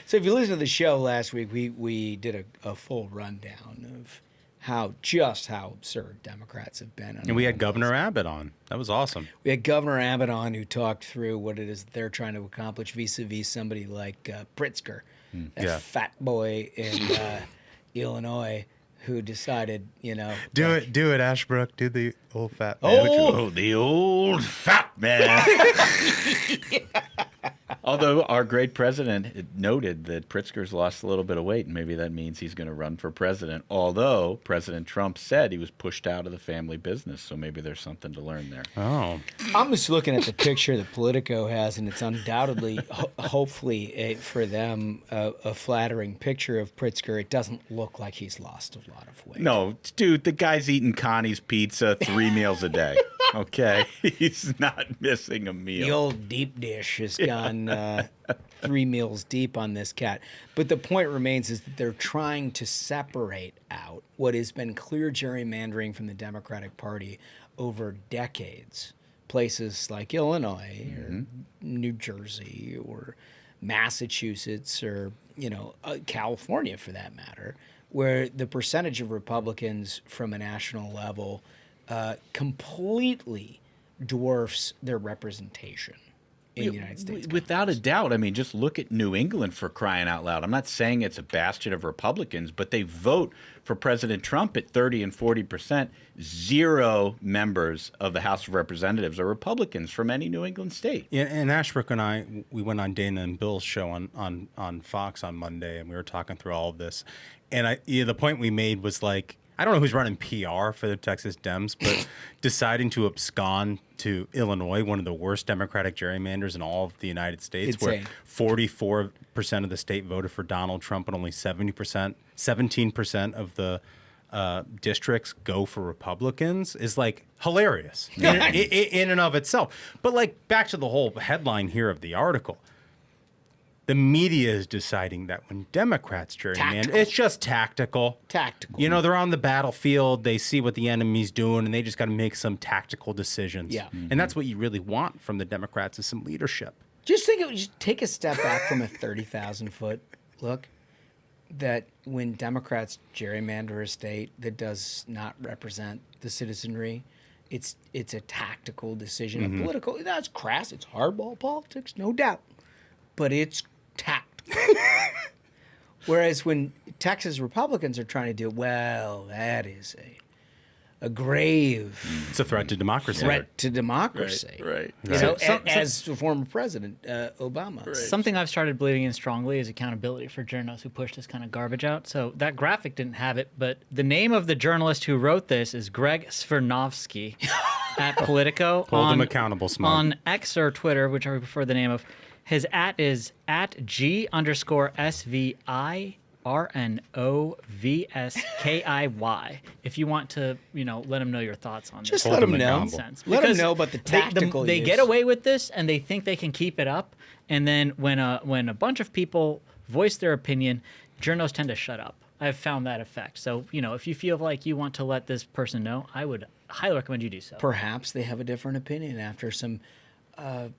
So if you listen to the show last week, we did a full rundown of how absurd Democrats have been. And we had Governor Abbott on. That was awesome. We had Governor Abbott on who talked through what it is that they're trying to accomplish vis-a-vis somebody like Pritzker, that fat boy in Illinois who decided, Do it, Ashbrook. Do the old fat man. Oh, the old fat man. Although our great president noted that Pritzker's lost a little bit of weight, and maybe that means he's going to run for president. Although President Trump said he was pushed out of the family business, so maybe there's something to learn there. Oh. I'm just looking at the picture that Politico has, and it's undoubtedly, hopefully, for them, a flattering picture of Pritzker. It doesn't look like he's lost a lot of weight. No, dude, the guy's eating Connie's pizza 3 meals a day. Okay, he's not missing a meal. The old deep dish has gone 3 meals deep on this cat. But the point remains is that they're trying to separate out what has been clear gerrymandering from the Democratic Party over decades. Places like Illinois or New Jersey or Massachusetts or, California for that matter, where the percentage of Republicans from a national level completely dwarfs their representation in the United States. Without a doubt. I mean, just look at New England, for crying out loud. I'm not saying it's a bastion of Republicans, but they vote for President Trump at 30 and 40%. 0 members of the House of Representatives are Republicans from any New England state. Yeah, and Ashbrook and I, we went on Dana and Bill's show on Fox on Monday, and we were talking through all of this. And the point we made was like, I don't know who's running PR for the Texas Dems, but deciding to abscond to Illinois, one of the worst Democratic gerrymanders in all of the United States, where 44% of the state voted for Donald Trump and only 17% of the districts go for Republicans, is like hilarious in and of itself. But like back to the whole headline here of the article. The media is deciding that when Democrats gerrymander, it's just tactical. Tactical. They're on the battlefield. They see what the enemy's doing, and they just got to make some tactical decisions. Yeah. And that's what you really want from the Democrats is some leadership. Just take a step back from a 30,000-foot look. That when Democrats gerrymander a state that does not represent the citizenry, it's a tactical decision. A political, that's crass. It's hardball politics, no doubt. But it's tactical. Whereas when Texas Republicans are trying to do, that is a grave... It's a threat to democracy. Threat to democracy. Right. As the former president, Obama. Right. Something I've started believing in strongly is accountability for journalists who push this kind of garbage out. So that graphic didn't have it, but the name of the journalist who wrote this is Greg Svirnovsky at Politico. Hold him accountable, Smug. On X or Twitter, whichever you prefer the name of. His @ is @G_SVIRNOVSKIY. If you want to, let him know your thoughts on this. Just let him know. Let him know about the tactical They use. get away with this, and they think they can keep it up. And then when a bunch of people voice their opinion, journos tend to shut up. I've found that effect. So, if you feel like you want to let this person know, I would highly recommend you do so. Perhaps they have a different opinion after some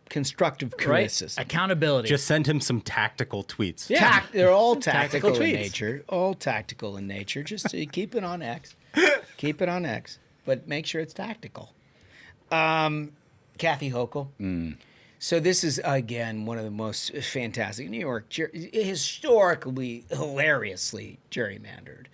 constructive criticism. Accountability. Just send him some tactical tweets. Yeah. They're all tactical in tweets. nature. All tactical in nature. Just keep it on X. Keep it on X. But make sure it's tactical. Kathy Hochul. So this is, again, one of the most fantastic. New York, historically, hilariously gerrymandered.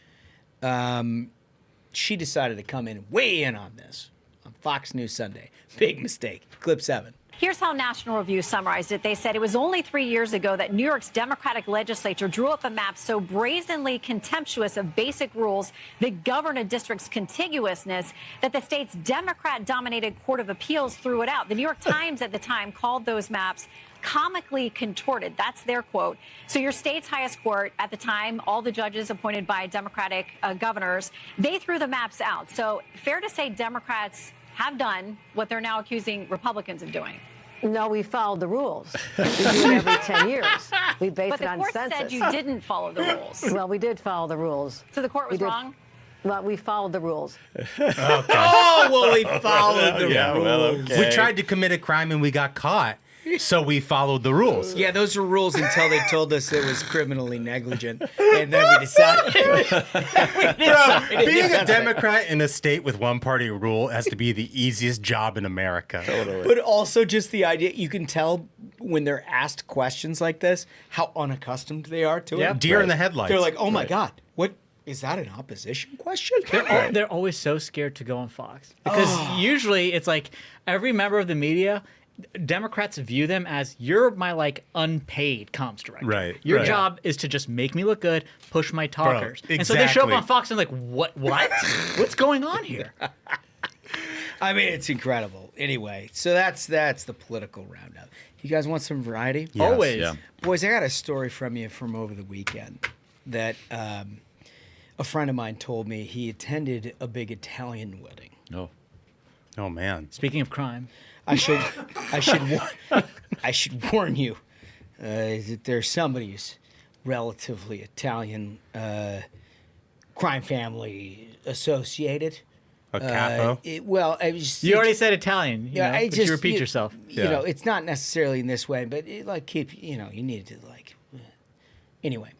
She decided to come in, weigh in on this on Fox News Sunday. Big mistake. Clip 7. Here's how National Review summarized it. They said it was only 3 years ago that New York's Democratic legislature drew up a map so brazenly contemptuous of basic rules that govern a district's contiguousness that the state's Democrat-dominated Court of Appeals threw it out. The New York Times at the time called those maps comically contorted. That's their quote. So your state's highest court at the time, all the judges appointed by Democratic governors, they threw the maps out. So fair to say Democrats have done what they're now accusing Republicans of doing. No, we followed the rules. We do it every 10 years. We base it on census. But the court said you didn't follow the rules. Well, we did follow the rules. So the court was wrong? Well, we followed the rules. We followed the rules. Well, okay. We tried to commit a crime and we got caught. So we followed the rules. Yeah, those were rules until they told us it was criminally negligent. And then we decided. Being a Democrat in a state with one-party rule has to be the easiest job in America. Totally. But also just the idea, you can tell when they're asked questions like this, how unaccustomed they are to it. Deer in the headlights. They're like, oh my God, what? Is that an opposition question? They're always so scared to go on Fox. Because usually it's like every member of the media Democrats view them as you're my like unpaid comms director. Right. Your right. job is to just make me look good, push my talkers. Bro, And so they show up exactly. on Fox and like, what? What's going on here? I mean, it's incredible. Anyway, so that's the political roundup. You guys want some variety? Yes. Always. Yeah. Boys, I got a story from you from over the weekend that a friend of mine told me. He attended a big Italian wedding. Oh man. Speaking of crime. I should warn you that there's somebody who's relatively Italian crime family associated. A capo? You already said Italian. You know, but you repeat yourself. You know, it's not necessarily in this way, but it, like you need to like. Anyway,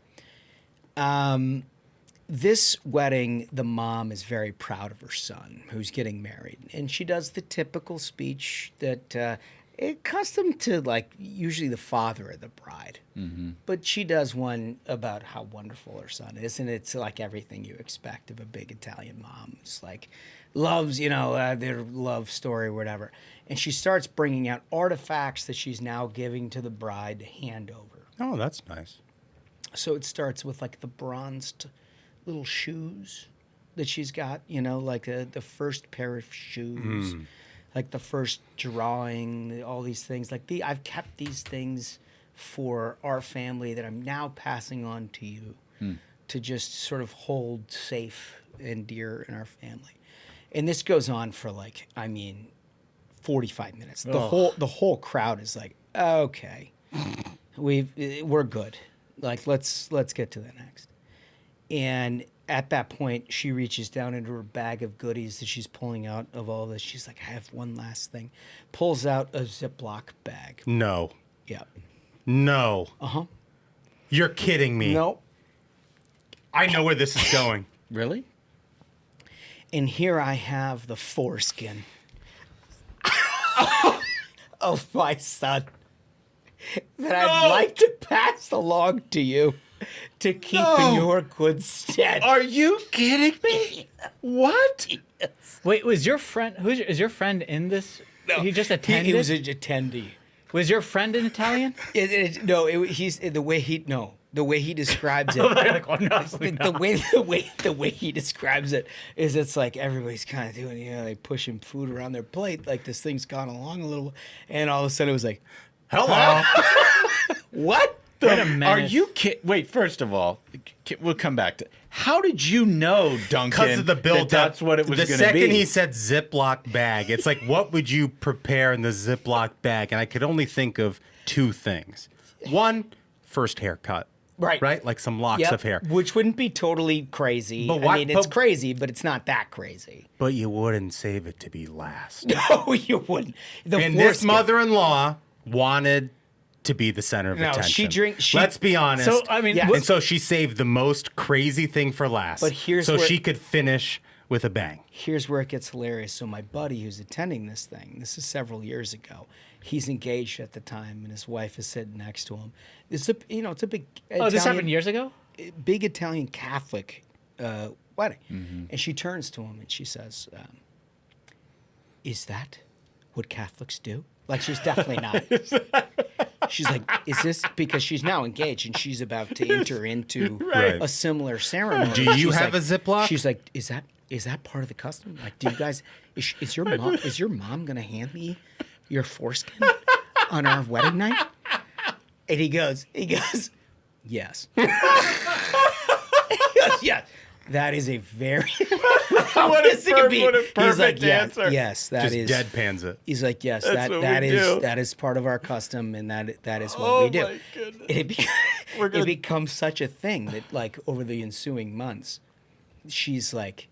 this wedding, the mom is very proud of her son who's getting married, and she does the typical speech that accustomed to like usually the father of the bride, but she does one about how wonderful her son is, and it's like everything you expect of a big Italian mom. It's like loves their love story or whatever, and she starts bringing out artifacts that she's now giving to the bride to hand over. Oh, that's nice. So it starts with like the bronzed little shoes that she's got, like the first pair of shoes, like the first drawing, all these things. Like I've kept these things for our family that I'm now passing on to you to just sort of hold safe and dear in our family. And this goes on for 45 minutes. The whole crowd is like, okay, we're good. Like let's get to the next. And at that point, she reaches down into her bag of goodies that she's pulling out of all this. She's like, I have one last thing. Pulls out a Ziploc bag. No. Yeah. No. Uh-huh. You're kidding me. No. I know where this is going. Really? And here I have the foreskin of my son that I'd like to pass along to you to keep in your good stead. Are you kidding me? What? Yes. Wait, was your friend? Is your friend in this? No, he just attended. He was an attendee. Was your friend an Italian? He's the way he describes it. The way he describes it is it's like everybody's kind of doing, they pushing food around their plate, like this thing's gone along a little, and all of a sudden it was like, hello. What? Are you kidding? Wait, first of all, we'll come back to. How did you know, Duncan? Because of the build-up. That's what it was going to be. The second he said Ziploc bag, it's like, what would you prepare in the Ziploc bag? And I could only think of two things. One, first haircut. Right? Like some locks of hair. Which wouldn't be totally crazy. But it's crazy, but it's not that crazy. But you wouldn't save it to be last. No, you wouldn't. And this mother-in-law wanted to be the center of attention. Let's be honest. So, I mean, and so she saved the most crazy thing for last. But here's so where, she could finish with a bang. Here's where it gets hilarious. So my buddy who's attending this thing, this is several years ago. He's engaged at the time, and his wife is sitting next to him. It's a big. This happened years ago. Big Italian Catholic wedding, and she turns to him and she says, "Is that what Catholics do?" Like she's definitely not. She's like, is this because she's now engaged and she's about to enter into a similar ceremony? Do you have a Ziploc? She's like, is that part of the custom? Like, do you guys? Is your mom gonna hand me your foreskin on our wedding night? And he goes, yes. He goes, yeah. That is a very what a perfect answer. Yes, that just is deadpans it. He's like, yes, that is part of our custom, and that is what we do. My goodness. It becomes such a thing that, like, over the ensuing months, she's like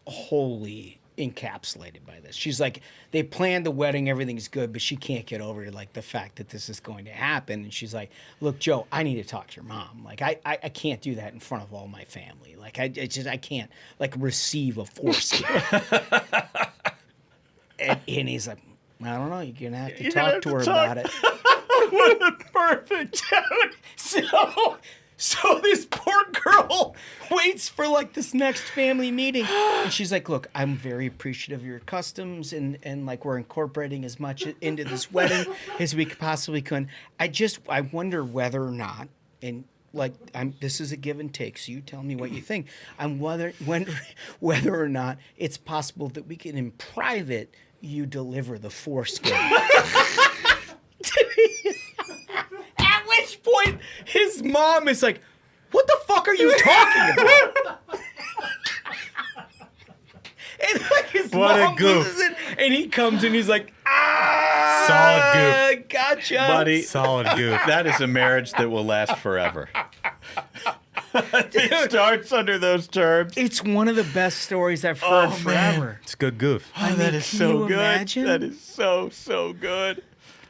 wholly encapsulated by this. She's like, they planned the wedding, everything's good, but she can't get over like the fact that this is going to happen. And she's like, look, Joe, I need to talk to your mom. Like, I can't do that in front of all my family. Like, I can't like receive a foreskin. and he's like, I don't know. You're gonna have to talk to her about it. What a perfect dude. So this poor girl waits for like this next family meeting. And she's like, look, I'm very appreciative of your customs and like we're incorporating as much into this wedding as we possibly can. I wonder whether or not, and like this is a give and take, so you tell me what you think. I'm wondering whether or not it's possible that we can in private you deliver the foreskin. At which point his mom is like, what the fuck are you talking about? And like his mom loses it, and he comes and he's like, solid goof. Gotcha. Buddy. Solid goof. That is a marriage that will last forever. It starts under those terms. It's one of the best stories I've heard forever. It's a good goof. I mean, that is can so you good. imagine? That is so good.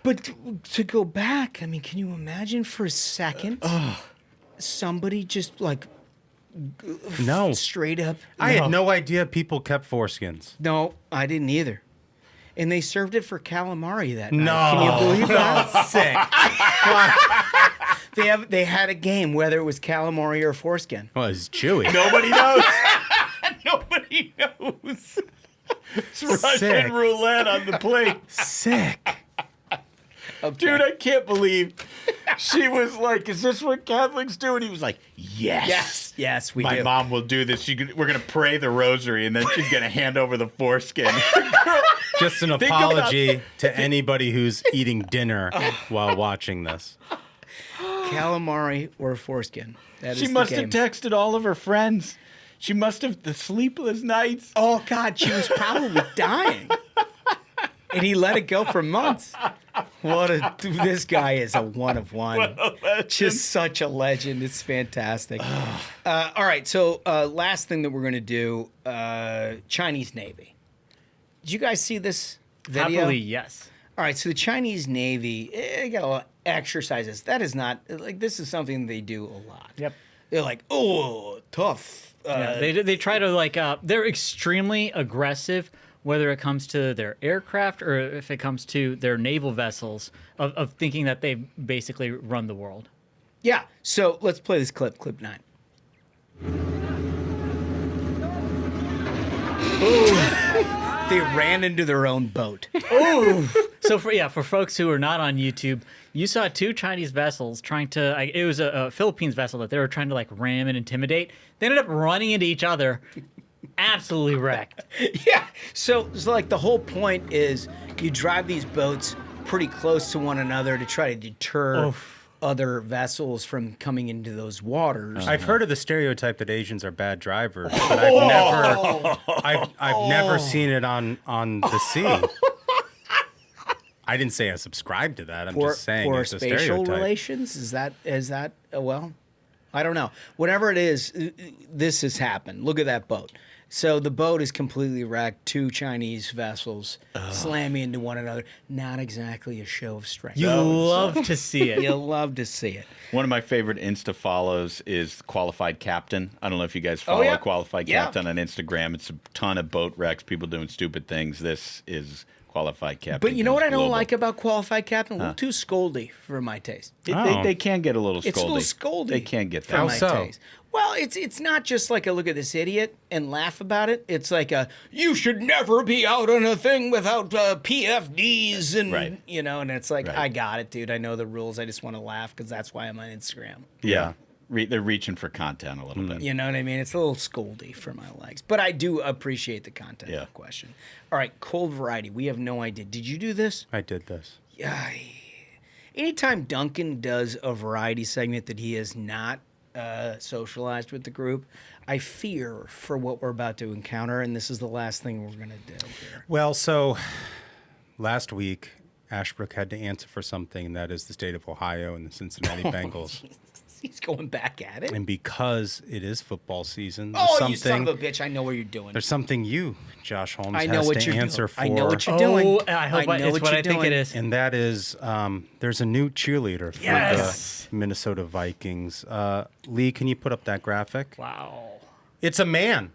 But to go back, I mean, can you imagine for a second somebody just like No. straight up? I had no idea people kept foreskins. No, I didn't either. And they served it for calamari that night. No. Can you believe that? Sick. They had a game whether it was calamari or foreskin. Well, it's chewy. Nobody knows. Nobody knows. It's Russian roulette on the plate. Sick. Okay. Dude, I can't believe she was like, is this what Catholics do? And he was like, yes. Yes, we My do. mom will do this. We're going to pray the rosary, and then she's going to hand over the foreskin. Just an apology to anybody who's eating dinner while watching this. Calamari or foreskin. That She is must the have game. texted all of her friends. She must have the sleepless nights. Oh, God, she was probably dying. And he let it go for months. This guy is a one of one. What a legend. Just such a legend. It's fantastic. All right, so last thing that we're going to do, Chinese Navy. Did you guys see this video? Happily, yes. All right, so the Chinese Navy, they got a lot of exercises. That is not, like, this is something they do a lot. Yep. They're like, oh, tough. Yeah, they try to like they're extremely aggressive, whether it comes to their aircraft or if it comes to their naval vessels, of thinking that they basically run the world. Yeah, so let's play this clip 9. They ran into their own boat. Ooh. So for folks who are not on YouTube, you saw 2 Chinese vessels trying to. It was a Philippines vessel that they were trying to like ram and intimidate. They ended up running into each other, absolutely wrecked. Yeah. So like the whole point is you drive these boats pretty close to one another to try to deter other vessels from coming into those waters. I've heard of the stereotype that Asians are bad drivers, but I've never seen it on the sea. I didn't say I subscribe to that. I'm just saying for it's a spatial stereotype. relations. Is that well? I don't know. Whatever it is, this has happened. Look at that boat. So the boat is completely wrecked. 2 Chinese vessels slamming into one another. Not exactly a show of strength. You love to see it. You love to see it. One of my favorite Insta follows is Qualified Captain. I don't know if you guys follow Qualified Captain on Instagram. It's a ton of boat wrecks, people doing stupid things. This is Qualified Captain. But you know what I don't Global. like about Qualified Captain? A little too scoldy for my taste. They can get a little scoldy. It's a little scoldy. They can get for that. my taste. Well, it's not just like a look at this idiot and laugh about it. It's like you should never be out on a thing without PFDs and you know, and it's like I got it, dude. I know the rules. I just want to laugh because that's why I'm on Instagram. Yeah. They're reaching for content a little bit. You know what I mean? It's a little scoldy for my legs, but I do appreciate the content. No question. All right, cold variety. We have no idea. Did you do this? I did this. Yeah. Anytime Duncan does a variety segment that he has not socialized with the group, I fear for what we're about to encounter, and this is the last thing we're going to do here. Well, so last week, Ashbrook had to answer for something that is the state of Ohio and the Cincinnati Bengals. He's going back at it. And because it is football season, you son of a bitch! I know what you're doing. There's something you, Josh Holmes, I know has what to you're answer doing. for. I know what you're doing. Oh, I hope I know it's what I think it is. And that is, there's a new cheerleader for the Minnesota Vikings. Lee, can you put up that graphic? Wow. It's a man.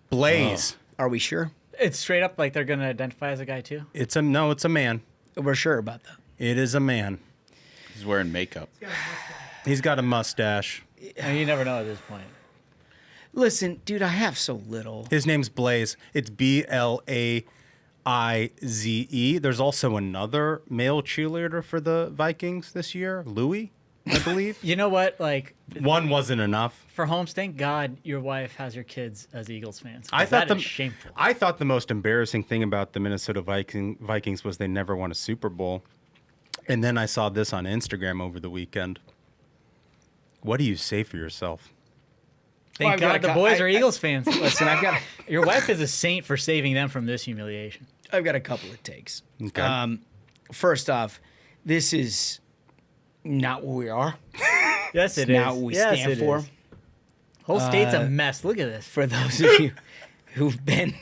Blaze. Are we sure? It's straight up like they're going to identify as a guy too? It's a man. We're sure about that. It is a man. He's wearing makeup. He's got a mustache. You never know at this point. Listen, dude, I have so little. His name's Blaze. It's Blaize. There's also another male cheerleader for the Vikings this year, Louis, I believe. You know what? Like, one wasn't enough. For Holmes, thank God your wife has your kids as Eagles fans. I thought that is shameful. I thought the most embarrassing thing about the Minnesota Vikings was they never won a Super Bowl. And then I saw this on Instagram over the weekend. What do you say for yourself? Thank God the boys are Eagles fans. Listen, your wife is a saint for saving them from this humiliation. I've got a couple of takes. Okay. First off, this is not what we are. Yes, it it's is. Not what we Yes, stand it for. is. Whole state's a mess. Look at this. For those of you who've been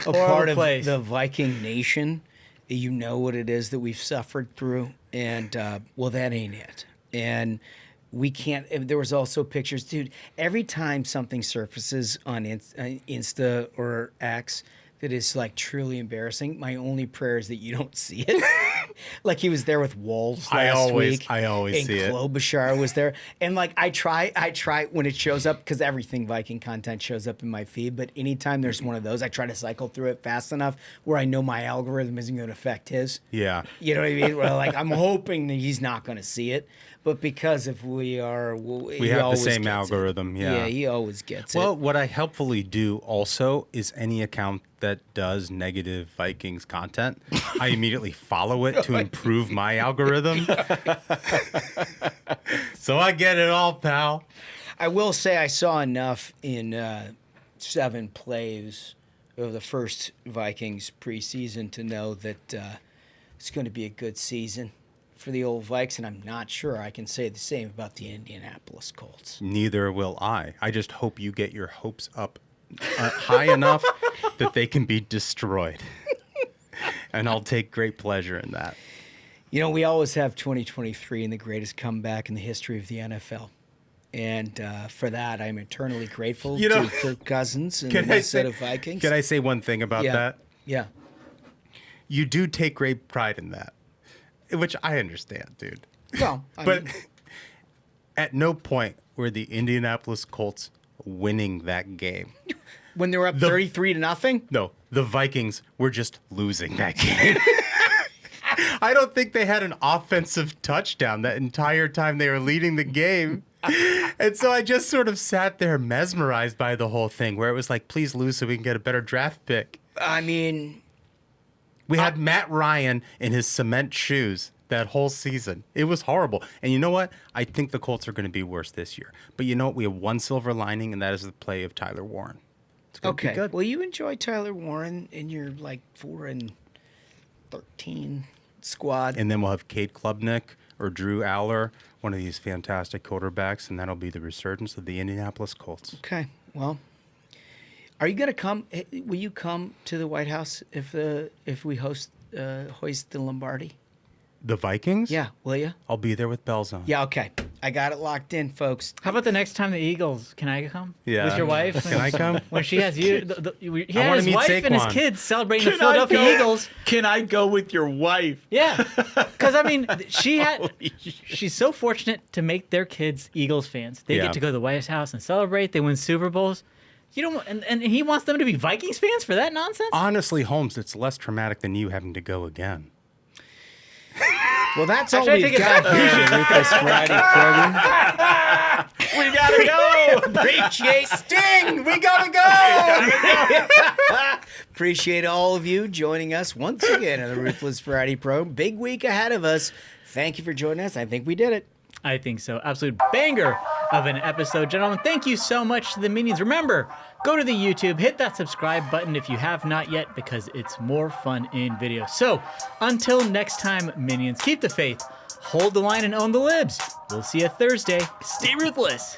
a part of place. the Viking Nation, you know what it is that we've suffered through, and well, that ain't it. And we can't. There was also pictures, dude. Every time something surfaces on Insta or X that is like truly embarrassing, my only prayer is that you don't see it. Like he was there with Walls last week. I always see it. And Klobuchar was there. And like I try when it shows up, because everything Viking content shows up in my feed, but anytime there's one of those, I try to cycle through it fast enough where I know my algorithm isn't going to affect his. Yeah. You know what I mean? Where like I'm hoping that he's not going to see it. But because if we are, we have the same algorithm. Yeah, he always gets it. Well, what I helpfully do also is any account that does negative Vikings content, I immediately follow it to improve my algorithm. So I get it all, pal. I will say I saw enough in 7 plays of the first Vikings preseason to know that it's going to be a good season for the old Vikes, and I'm not sure I can say the same about the Indianapolis Colts. Neither will I. I just hope you get your hopes up high enough that they can be destroyed. And I'll take great pleasure in that. You know, we always have 2023 and the greatest comeback in the history of the NFL. And for that, I'm eternally grateful to Kirk Cousins and the Minnesota Vikings. Can I say one thing about that? Yeah. You do take great pride in that. Which I understand, dude. Well, but at no point were the Indianapolis Colts winning that game. When they were up 33-0? No, the Vikings were just losing that game. I don't think they had an offensive touchdown that entire time they were leading the game. And so I just sort of sat there mesmerized by the whole thing, where it was like, please lose so we can get a better draft pick. I mean, we had Matt Ryan in his cement shoes that whole season. It was horrible. And you know what? I think the Colts are going to be worse this year. But you know what? We have one silver lining, and that is the play of Tyler Warren. It's going to be good. Well, you enjoy Tyler Warren in your, 4-13 squad. And then we'll have Cade Klubnik or Drew Aller, one of these fantastic quarterbacks, and that'll be the resurgence of the Indianapolis Colts. Okay. Well, are you going to come? Will you come to the White House if we hoist the Lombardi? The Vikings? Yeah, will you? I'll be there with bells on. Yeah, okay. I got it locked in, folks. How about the next time the Eagles? Can I come? Yeah. With your wife? Can I come? When she has you. He had his meet wife Saquon. and his kids celebrating the Philadelphia Eagles. Can I go with your wife? Yeah. Because, I mean, she's so fortunate to make their kids Eagles fans. They get to go to the White House and celebrate. They win Super Bowls. You don't, and he wants them to be Vikings fans for that nonsense? Honestly, Holmes, it's less traumatic than you having to go again. Well, that's all we've got here with this Friday program. We gotta go. Appreciate Sting. We gotta go. Appreciate all of you joining us once again on the Ruthless Friday program. Big week ahead of us. Thank you for joining us. I think we did it. I think so. Absolute banger of an episode, gentlemen. Thank you so much to the Minions. Remember, go to the YouTube, hit that subscribe button if you have not yet, because it's more fun in video. So, until next time, Minions, keep the faith, hold the line, and own the libs. We'll see you Thursday. Stay ruthless.